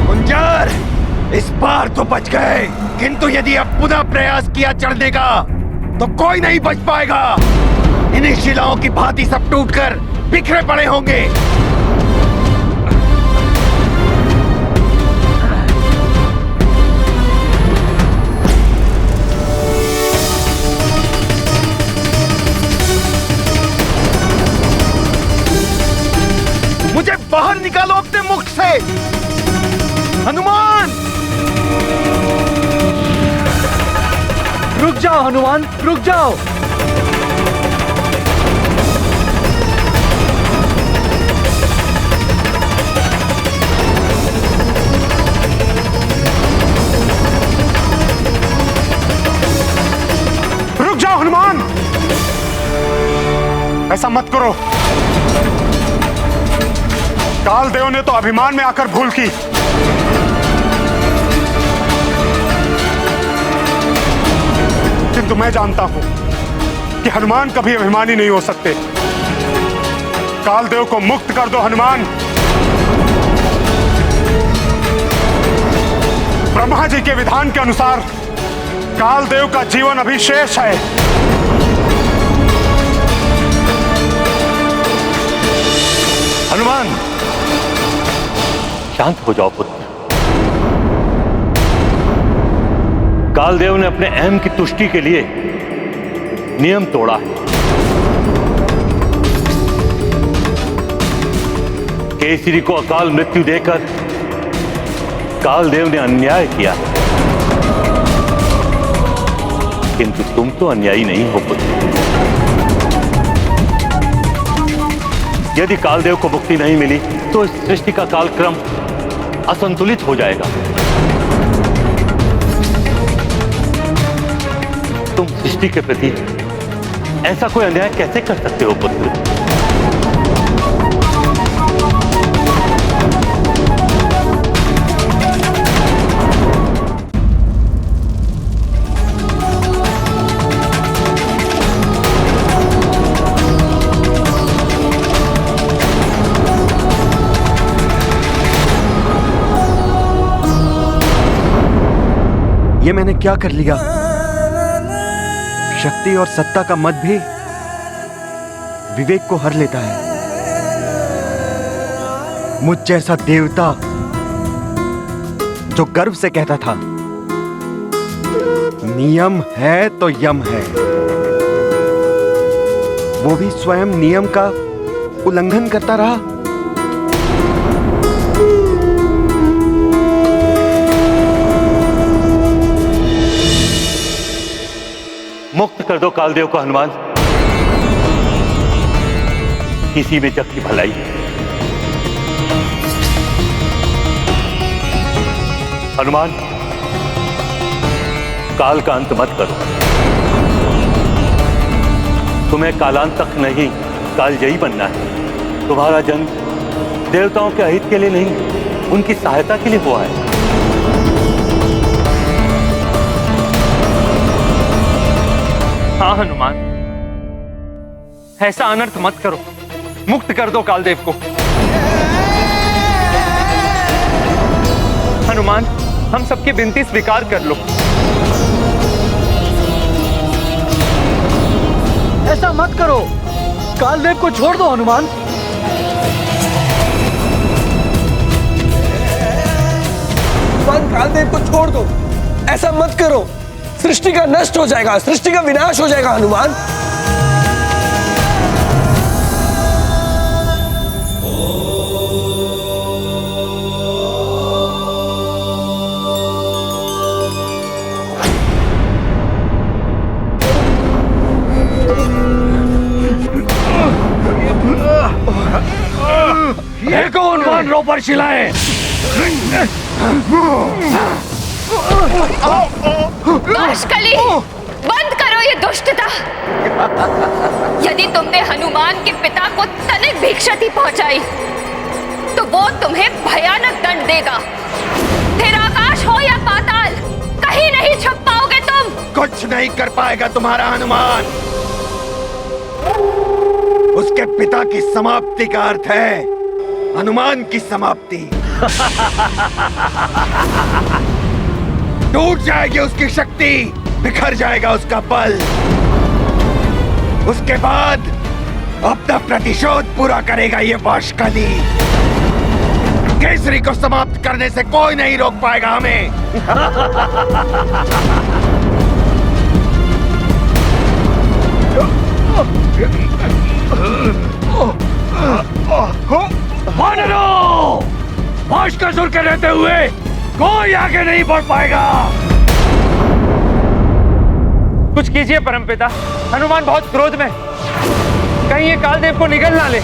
कुंजर, इस बार तो बच गए, किंतु यदि अब पुनः प्रयास किया चढ़ने का तो कोई नहीं बच पाएगा। इन्हीं शिलाओं की भांति सब टूटकर बिखरे पड़े होंगे। मुझे बाहर निकालो अपने मुख से। हनुमान! रुक जाओ हनुमान, रुक जाओ। रुक जाओ हनुमान, ऐसा मत करो। कालदेव ने तो अभिमान में आकर भूल की। किंतु मैं जानता हूं कि हनुमान कभी अभिमानी नहीं हो सकते। कालदेव को मुक्त कर दो हनुमान। ब्रह्मा जी के विधान के अनुसार कालदेव का जीवन अभी शेष है। हनुमान, शांत हो जाओ पुत्र। कालदेव ने अपने अहम की तुष्टि के लिए नियम तोड़ा है। केसरी को अकाल मृत्यु देकर कालदेव ने अन्याय किया, किंतु तुम तो अन्यायी नहीं हो पुत्र। यदि कालदेव को मुक्ति नहीं मिली तो इस सृष्टि का कालक्रम असंतुलित हो जाएगा। तुम सृष्टि के प्रति ऐसा कोई अन्याय कैसे कर सकते हो पुत्र? ये मैंने क्या कर लिया? शक्ति और सत्ता का मत भी विवेक को हर लेता है। मुझ जैसा देवता जो गर्व से कहता था नियम है तो यम है, वो भी स्वयं नियम का उल्लंघन करता रहा। मुक्त कर दो कालदेव को हनुमान। किसी में जग की भलाई। हनुमान, काल का अंत मत करो। तुम्हें कालांतक नहीं, कालजयी बनना है। तुम्हारा जन्म देवताओं के अहित के लिए नहीं, उनकी सहायता के लिए हुआ है। हाँ हनुमान, ऐसा अनर्थ मत करो। मुक्त कर दो कालदेव को। हनुमान, हम सबकी विनती स्वीकार कर लो। ऐसा मत करो, कालदेव को छोड़ दो हनुमान। कालदेव को छोड़ दो, ऐसा मत करो। सृष्टि का नष्ट हो जाएगा, सृष्टि का विनाश हो जाएगा हनुमान। देखो हनुमान रोपर शिलाएं। बाष्कली, बंद करो ये दुष्टता। यदि तुमने हनुमान के पिता को तनिक भी क्षति पहुंचाई तो वो तुम्हें भयानक दंड देगा। फिर आकाश हो या पाताल, कहीं नहीं छुप पाओगे तुम। कुछ नहीं कर पाएगा तुम्हारा हनुमान। उसके पिता की समाप्ति का अर्थ है हनुमान की समाप्ति। टूट जाएगी उसकी शक्ति, बिखर जाएगा उसका बल। उसके बाद अपना प्रतिशोध पूरा करेगा ये वाशकली। केसरी को समाप्त करने से कोई नहीं रोक पाएगा हमें। वानरों! वाशकासुर के रहते हुए कोई आगे नहीं बढ़ पाएगा। कुछ कीजिए परमपिता, हनुमान बहुत क्रोध में, कहीं ये कालदेव को निगल ना ले।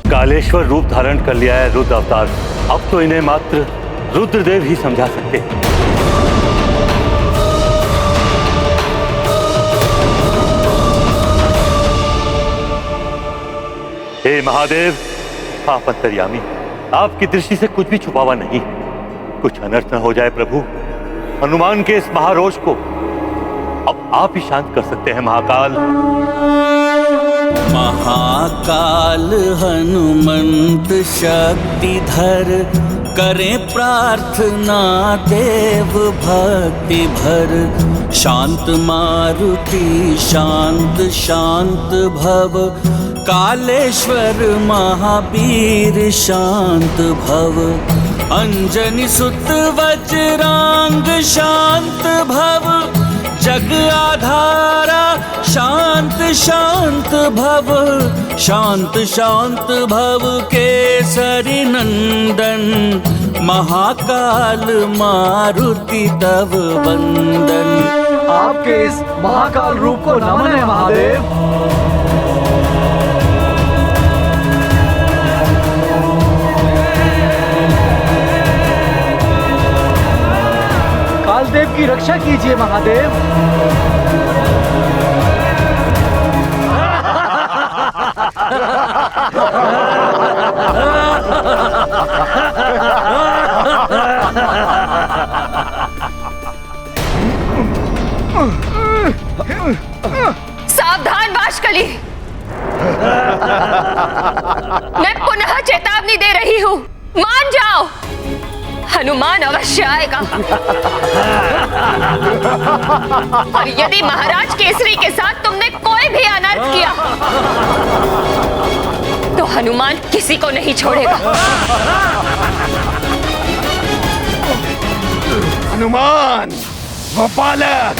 कालेश्वर रूप धारण कर लिया है रुद्र अवतार। अब तो इन्हें मात्र रुद्रदेव ही समझा सकते हैं। हे महादेव, आप अंतर्यामी, आपकी दृष्टि से कुछ भी छुपावा नहीं। कुछ अनर्थ न हो जाए प्रभु। हनुमान के इस महारोष को अब आप ही शांत कर सकते हैं महाकाल। महाकाल हनुमंत शक्तिधर, करें प्रार्थना देव भक्ति भर। शांत मारुति शांत शांत भव, कालेश्वर महावीर शांत भव। अंजनी सुत वज्रांग शांत भव, जग आधारा शांत शांत भव। शांत शांत भव केसरी नंदन, महाकाल मारुति तव वंदन। आपके इस महाकाल रूप को नमन है महादेव। कालदेव की रक्षा कीजिए महादेव। सावधान वाशकली, मैं पुनः चेतावनी दे रही हूँ, मान जाओ। हनुमान अवश्य आएगा। और यदि महाराज केसरी के साथ तुमने कोई भी अनर्थ किया तो हनुमान किसी को नहीं छोड़ेगा। हनुमान वो बालक।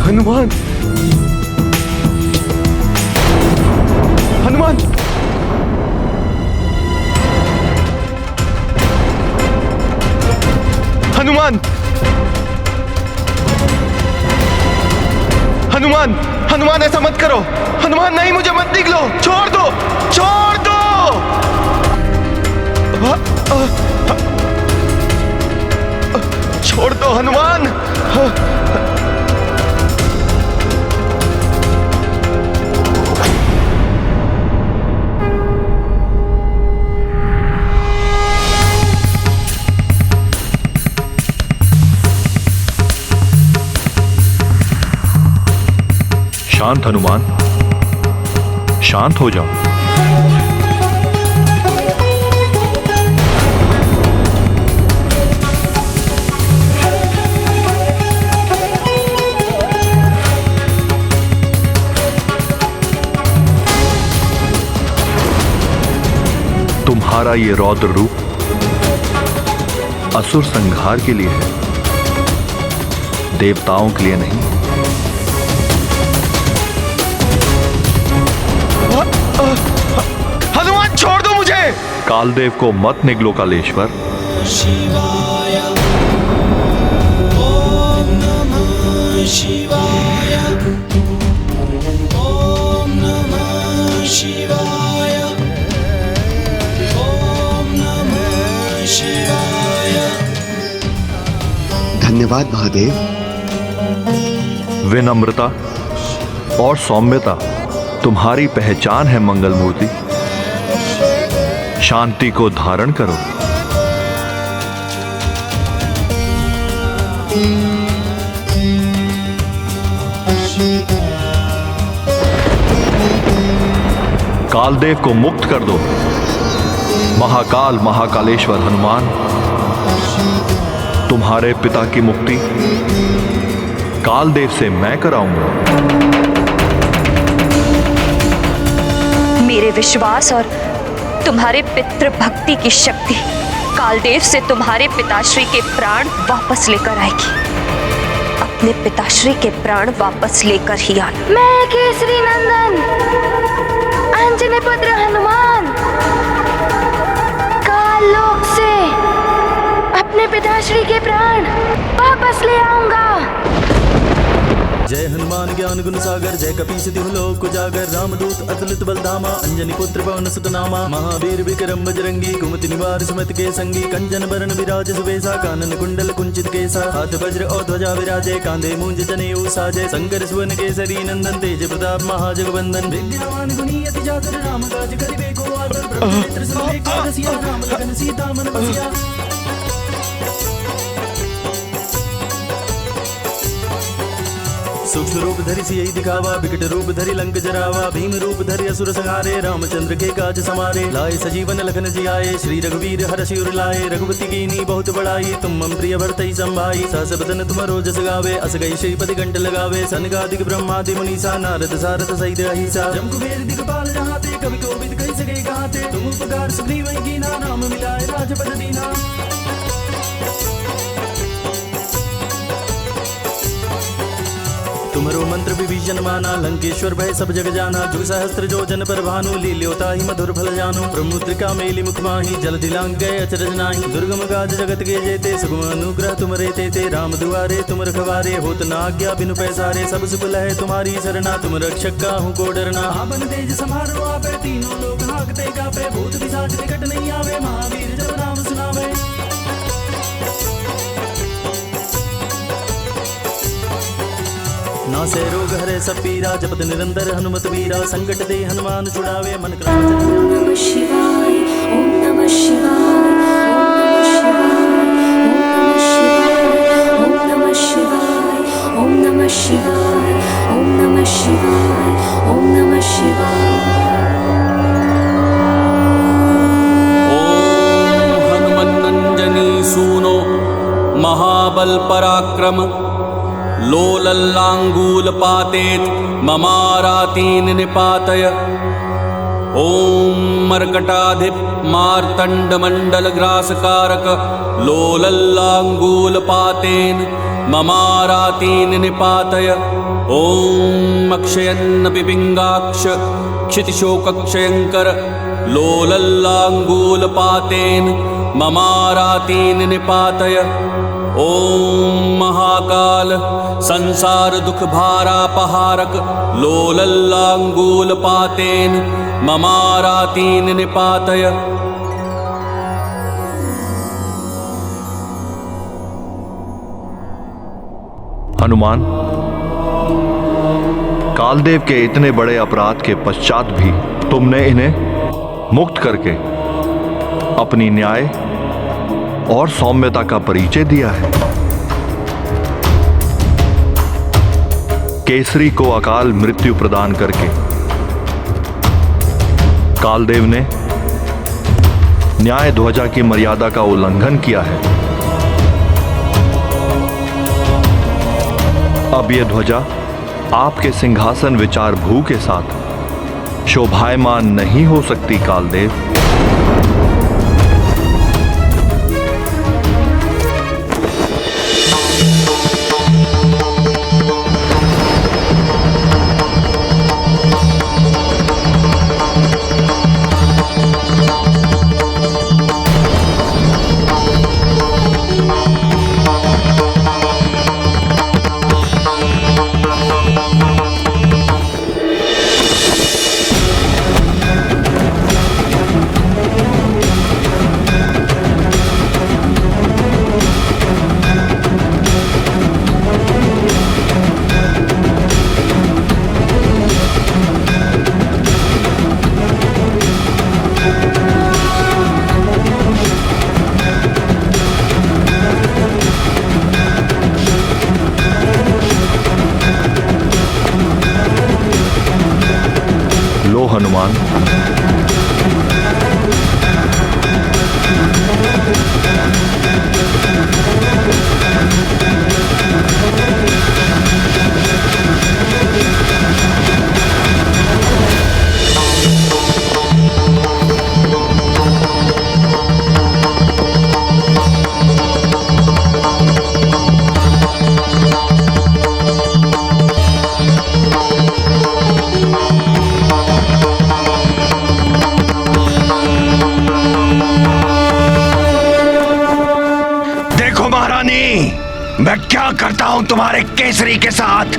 हनुमान, हनुमान, हनुमान, हनुमान, हनुमान ऐसा मत करो। हनुमान नहीं, मुझे मत निकलो, छोड़ दो, छोड़ दो। छोड़ दो हनुमान। शांत हनुमान, शांत हो जाओ। तुम्हारा ये रौद्र रूप असुर संहार के लिए है, देवताओं के लिए नहीं। हनुमान छोड़ दो मुझे। कालदेव को मत निगलो कालेश्वर। शिवाय ओम नमः शिवाय ओम नमः शिवाय ओम नमः शिवाय। धन्यवाद महादेव। विनम्रता और सौम्यता तुम्हारी पहचान है मंगल मूर्ति। शांति को धारण करो। शिवाय कालदेव को मुक्त कर दो। महाकाल महाकालेश्वर हनुमान, तुम्हारे पिता की मुक्ति कालदेव से मैं कराऊंगा। मेरे विश्वास और तुम्हारे पितृ भक्ति की शक्ति कालदेव से तुम्हारे पिताश्री के प्राण वापस लेकर आएगी। अपने पिताश्री के प्राण वापस लेकर ही आना। मैं केसरी नंदन अंजनी पुत्र हनुमान काललोक से अपने पिताश्री के प्राण वापस ले आऊंगा। जय हनुमान ज्ञान गुण सागर, जय कपीस तिहु लोक उजागर, रामदूत अतुलित बलधामा, अंजनी पुत्र पवन सुत नामा, महावीर विक्रम बजरंगी, कुमति निवार सुमति के संगी, कंचन बरन विराज सुबेसा, कानन कुंडल कुंचित केसा, हाथ वज्र और ध्वजा विराजे, कांधे मूंज जनेऊ साजे, शंकर सुवन केसरी नंदन, तेज प्रताप महाजगवंदन, विद्यावान गुणी अति चातुर, राम काज करिबे को आदर, ब्रह्मनेत्र सुनबे रसिया, राम लगन सीता मन बसिया। सूक्ष्म रूप धरि सियहि दिखावा, विकट रूप धरि लंक जरावा, भीम रूप धरि असुर संहारे, रामचंद्र के काज समारे, लाए सजीवन लखन जियाए, श्री रघुवीर हर्षि उर लाए, रघुपति कीनी बहुत बड़ाई, तुम मम प्रिय भरतहि संभाई, सहस बदन तुमरो जस गावे, अस गई श्रीपति कंठ लगावे, सनकादिक ब्रह्मादि मुनीसा, नारद सारथ सहित अहिसा, जम कुबेर दिगपाल जहाते, कवि कोविद कहि सके कहाते, तुम उपकार सुग्रीव कीना, राम मिलाए राजपद दीना। तुमरो मंत्र विभीषण माना, लंकेश्वर भय सब जग जाना, जुग सहस्त्र जो जन पर भानु, लील्योता ही मधुर फल जानु, ब्रह्मुद्रिका मेली मुख माही, जल दिलांग गए अचरज नाही, दुर्गम गाज जगत के जेते, सुगम अनुग्रह तुम रे ते, राम दुआरे तुम रखवारे, होत न आज्ञा बिनु पैसारे, सब सुख लहे तुम्हारी सरना, तुम रक्षक काहू को डरना, आपन तेज समारो आपे, तीनों लोग हाकते कापे, भूत पिशाच निकट नहीं आवे, महावीर जब नाम सुनावे। नासे रोग हरे सब पीरा, जपत निरंतर हनुमत वीरा, संकट दे हनुमान छुड़ावे, मन क्रम ओम नमः शिवाय, ओम नमः शिवाय, ओम नमः शिवाय, ओम नमः शिवाय, ओम नमः शिवाय, ओम नमः शिवाय। ओम हनुमन्नंजनी सूनो महाबल पराक्रम, लोलल्लांगूल पातेत ममारातीन निपातय। ओम मर्कटाधिप मार्तंड मंडल ग्रासकारक, लोलल्लांगूल पातेन ममारातीन निपातय। ओम अक्षयन्न पिपिंगाक्ष क्षितिशोकक्षयंकर, लोलल्लांगूल पातेन ममारातीन निपातय। ओम महाकाल संसार दुख भारापहारक, लोलल्लांगूल पातेन ममारातीन निपातय। हनुमान, कालदेव के इतने बड़े अपराध के पश्चात भी तुमने इन्हें मुक्त करके अपनी न्याय और सौम्यता का परिचय दिया है। केसरी को अकाल मृत्यु प्रदान करके कालदेव ने न्याय ध्वजा की मर्यादा का उल्लंघन किया है। अब यह ध्वजा आपके सिंहासन विचार भू के साथ शोभायमान नहीं हो सकती कालदेव। हनुमान। मैं क्या करता हूं तुम्हारे केसरी के साथ।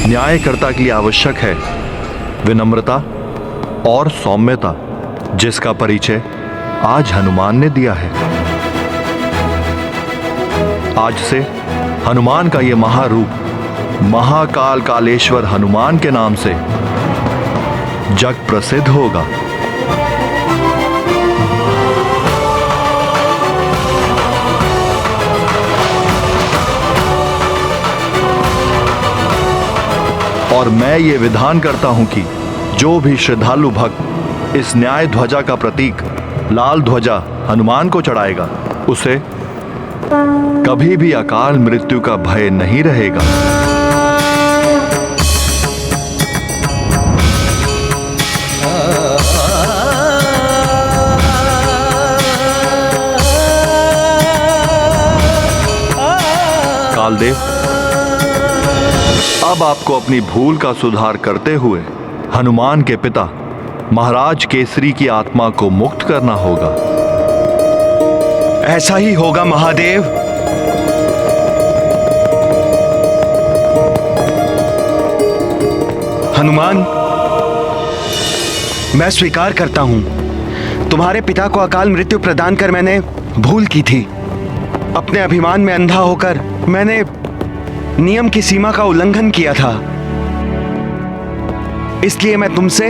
न्यायकर्ता के लिए आवश्यक है विनम्रता और सौम्यता, जिसका परिचय आज हनुमान ने दिया है। आज से हनुमान का यह महारूप महाकाल कालेश्वर हनुमान के नाम से जग प्रसिद्ध होगा। और मैं ये विधान करता हूं कि जो भी श्रद्धालु भक्त इस न्याय ध्वजा का प्रतीक लाल ध्वजा हनुमान को चढ़ाएगा, उसे कभी भी अकाल मृत्यु का भय नहीं रहेगा। कालदेव, अब आपको अपनी भूल का सुधार करते हुए हनुमान के पिता महाराज केसरी की आत्मा को मुक्त करना होगा। ऐसा ही होगा महादेव। हनुमान, मैं स्वीकार करता हूं, तुम्हारे पिता को अकाल मृत्यु प्रदान कर मैंने भूल की थी। अपने अभिमान में अंधा होकर मैंने नियम की सीमा का उल्लंघन किया था। इसलिए मैं तुमसे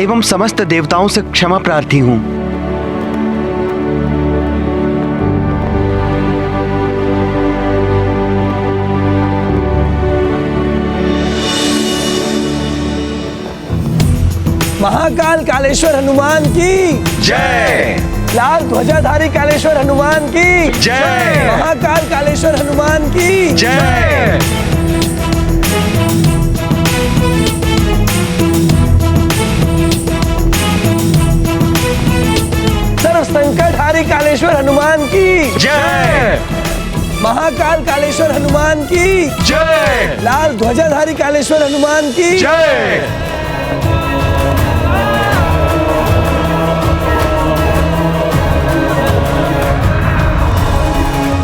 एवं समस्त देवताओं से क्षमा प्रार्थी हूं। महाकाल कालेश्वर हनुमान की जय। लाल ध्वजाधारी कालेश्वर हनुमान की जय। महाकाल कालेश्वर हनुमान की जय। सर्व संकटहारी कालेश्वर हनुमान की जय। महाकाल कालेश्वर हनुमान की जय। लाल ध्वजाधारी कालेश्वर हनुमान की जय।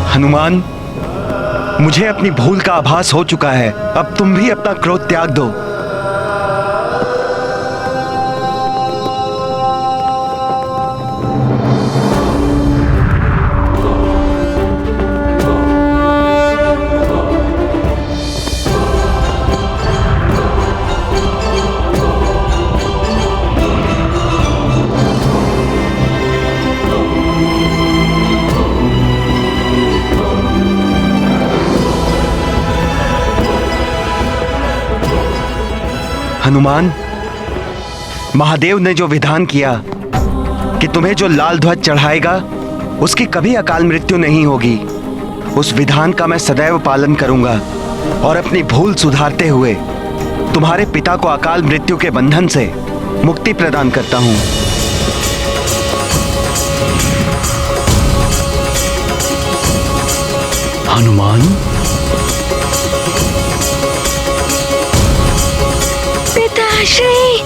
हनुमान, मुझे अपनी भूल का आभास हो चुका है। अब तुम भी अपना क्रोध त्याग दो। हनुमान, महादेव ने जो विधान किया कि तुम्हें जो लाल ध्वज चढ़ाएगा उसकी कभी अकाल मृत्यु नहीं होगी, उस विधान का मैं सदैव पालन करूंगा और अपनी भूल सुधारते हुए तुम्हारे पिता को अकाल मृत्यु के बंधन से मुक्ति प्रदान करता हूं। हनुमान, पिताश्री।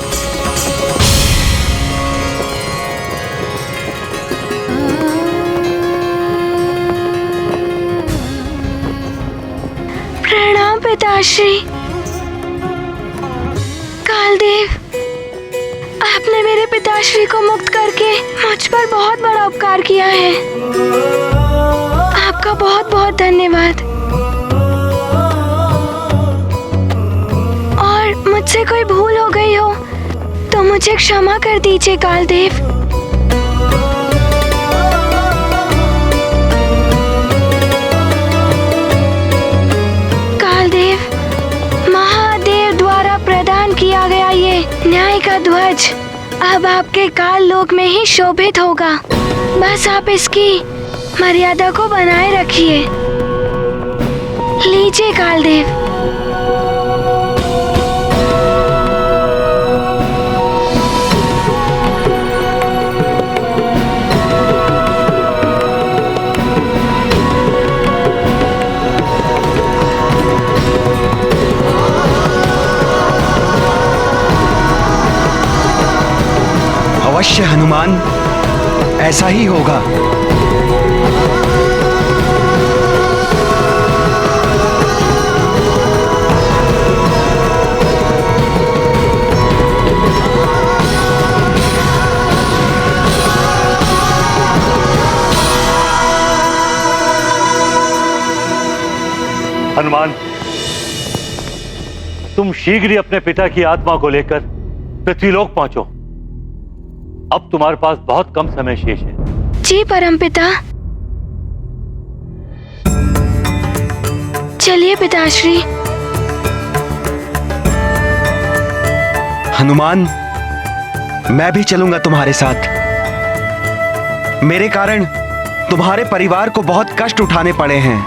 पिताश्री, कालदेव, आपने मेरे पिताश्री को मुक्त करके मुझ पर बहुत बड़ा उपकार किया है। आपका बहुत बहुत धन्यवाद। और मुझसे कोई भूल हो गई हो तो मुझे क्षमा कर दीजिए कालदेव। कालदेव, महादेव द्वारा प्रदान किया गया ये न्याय का ध्वज अब आपके काल लोक में ही शोभित होगा। बस आप इसकी मर्यादा को बनाए रखिए। लीजिए कालदेव। अवश्य हनुमान, ऐसा ही होगा। हनुमान, तुम शीघ्र ही अपने पिता की आत्मा को लेकर पृथ्वीलोक पहुंचो। अब तुम्हारे पास बहुत कम समय शेष है। जी परमपिता। चलिए पिताश्री। हनुमान, मैं भी चलूंगा तुम्हारे साथ। मेरे कारण तुम्हारे परिवार को बहुत कष्ट उठाने पड़े हैं,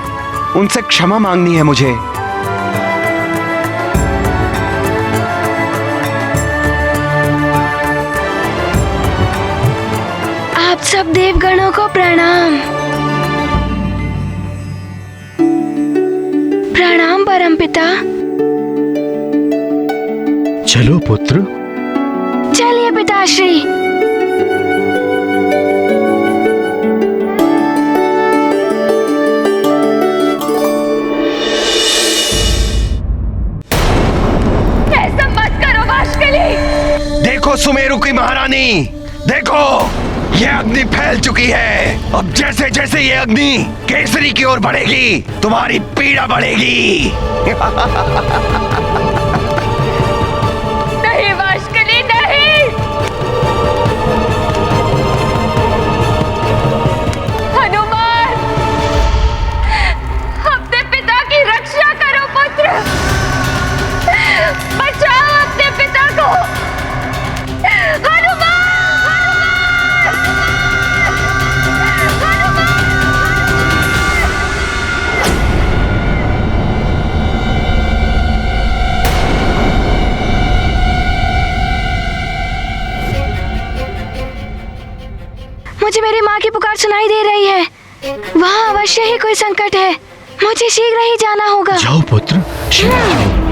उनसे क्षमा मांगनी है मुझे। आप सब देवगणों को प्रणाम। प्रणाम परमपिता। चलो पुत्र। चलिए पिताश्री। ऐसा मत करो वाशकली। देखो सुमेरु की महारानी, देखो ये अग्नि फैल चुकी है। अब जैसे जैसे ये अग्नि केसरी की ओर बढ़ेगी, तुम्हारी पीड़ा बढ़ेगी। नहीं वाशकली, नहीं। हनुमान, अपने पिता की रक्षा करो पुत्र। बचाओ अपने पिता को। हनुमान, मुझे मेरी माँ की पुकार सुनाई दे रही है। वहाँ अवश्य ही कोई संकट है। मुझे शीघ्र ही जाना होगा। जाओ पुत्र, शीघ्र जाओ।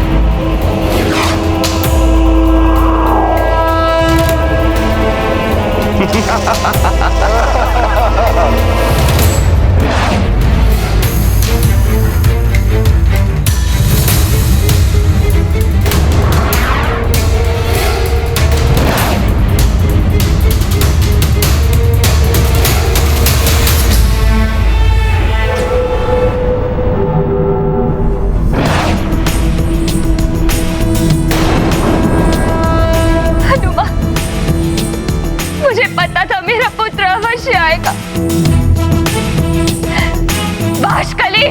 मुझे पता था मेरा पुत्र अवश्य आएगा। वाशकली,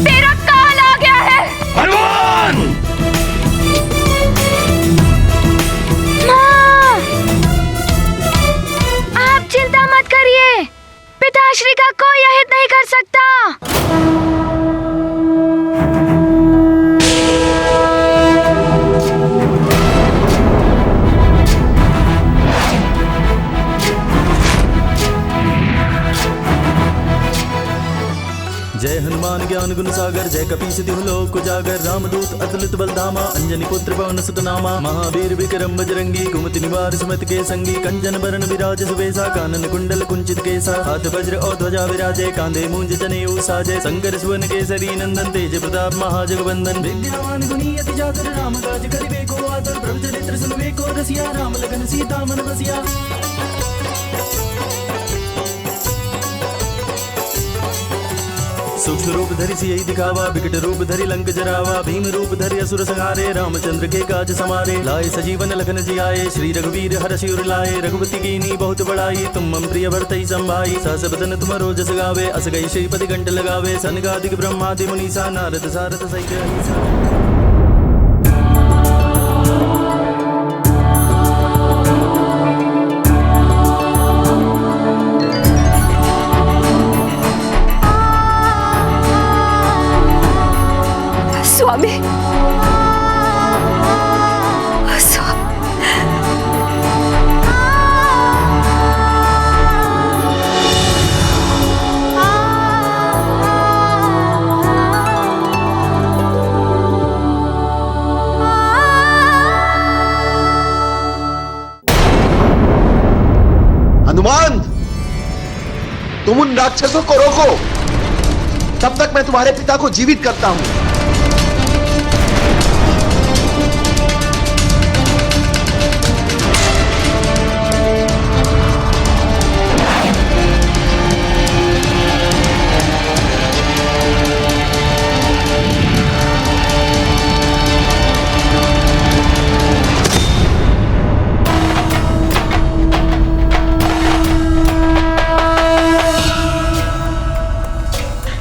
तेरा काल आ गया है। हनुमान! माँ! आप चिंता मत करिए, पिताश्री का कोई अहित नहीं कर सकता। जय हनुमान ज्ञान गुण सागर जय कपीस तिहु लोक उजागर रामदूत अतुलित बलधामा अंजनी पुत्र पवन सुत नामा महावीर विक्रम बजरंगी कुमति निवार सुमति के संगी कंचन बरन विराज सुबेसा कानन कुंडल कुंचित केसा हाथ वज्र और ध्वजा विराजे कांधे मूंज जनेऊ साजे शंकर सुवन केसरी नंदन तेज प्रताप महाजगवंदन विद्यावान गुणी अति जातर राम काज करिबे को आतर प्रभु चरित्र सुनबे को रसिया राम लगन सीता मन बसिया। सूक्ष्म रूप धरि सियहि दिखावा विकट रूप धरि लंक जरावा भीम रूप धरि असुर संहारे रामचंद्र के काज समारे लाए सजीवन लखन जियाए श्री रघुवीर हर्ष उर लाए रघुपति कीनी बहुत बड़ाई तुम मम प्रिय भरतहि संभाई सहस बदन तुम जस गावे अस गई श्रीपति कंठ लगावे सनकादिक ब्रह्मादि मुनीसा नारद सारथ सहित अहिसा। स्वामी हनुमान, तुम उन राक्षसों को रोको, तब तक मैं तुम्हारे पिता को जीवित करता हूं।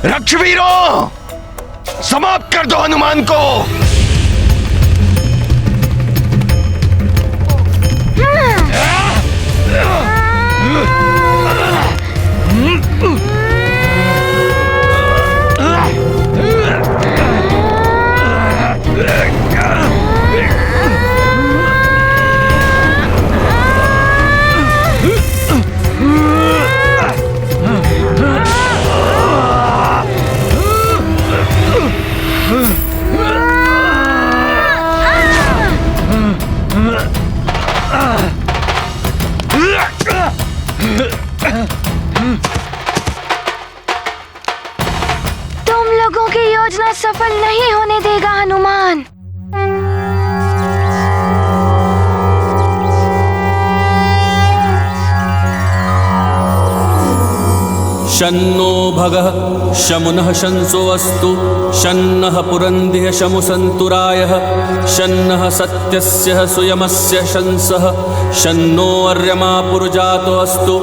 रक्षवीरों, समाप्त कर दो हनुमान को। तुम लोगों की योजना सफल नहीं होने देगा हनुमान। शन्नो भगः शमुनः शंसो अस्तु शन्नः पुरंदिः शमु सन्तुरायः शन्नः सत्यस्य सुयमस्य शंसः शन्नो अर्यमा पुरुजातो अस्तु।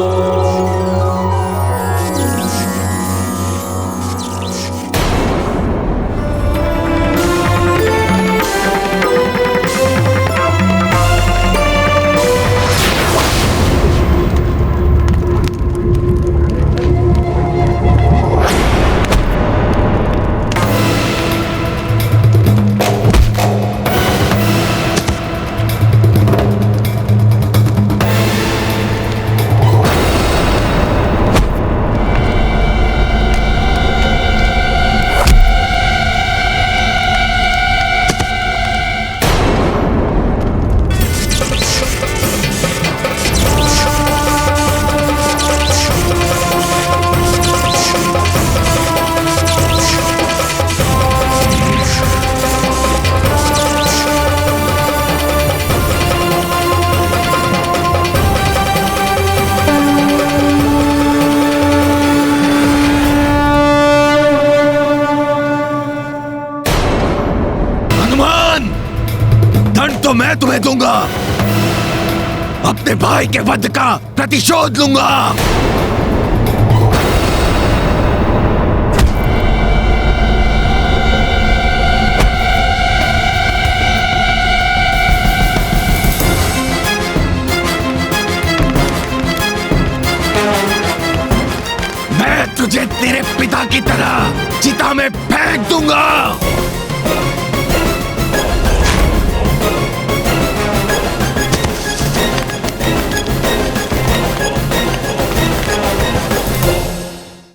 तो मैं तुम्हें दूंगा, अपने भाई के वध का प्रतिशोध लूंगा। मैं तुझे तेरे पिता की तरह चिता में फेंक दूंगा।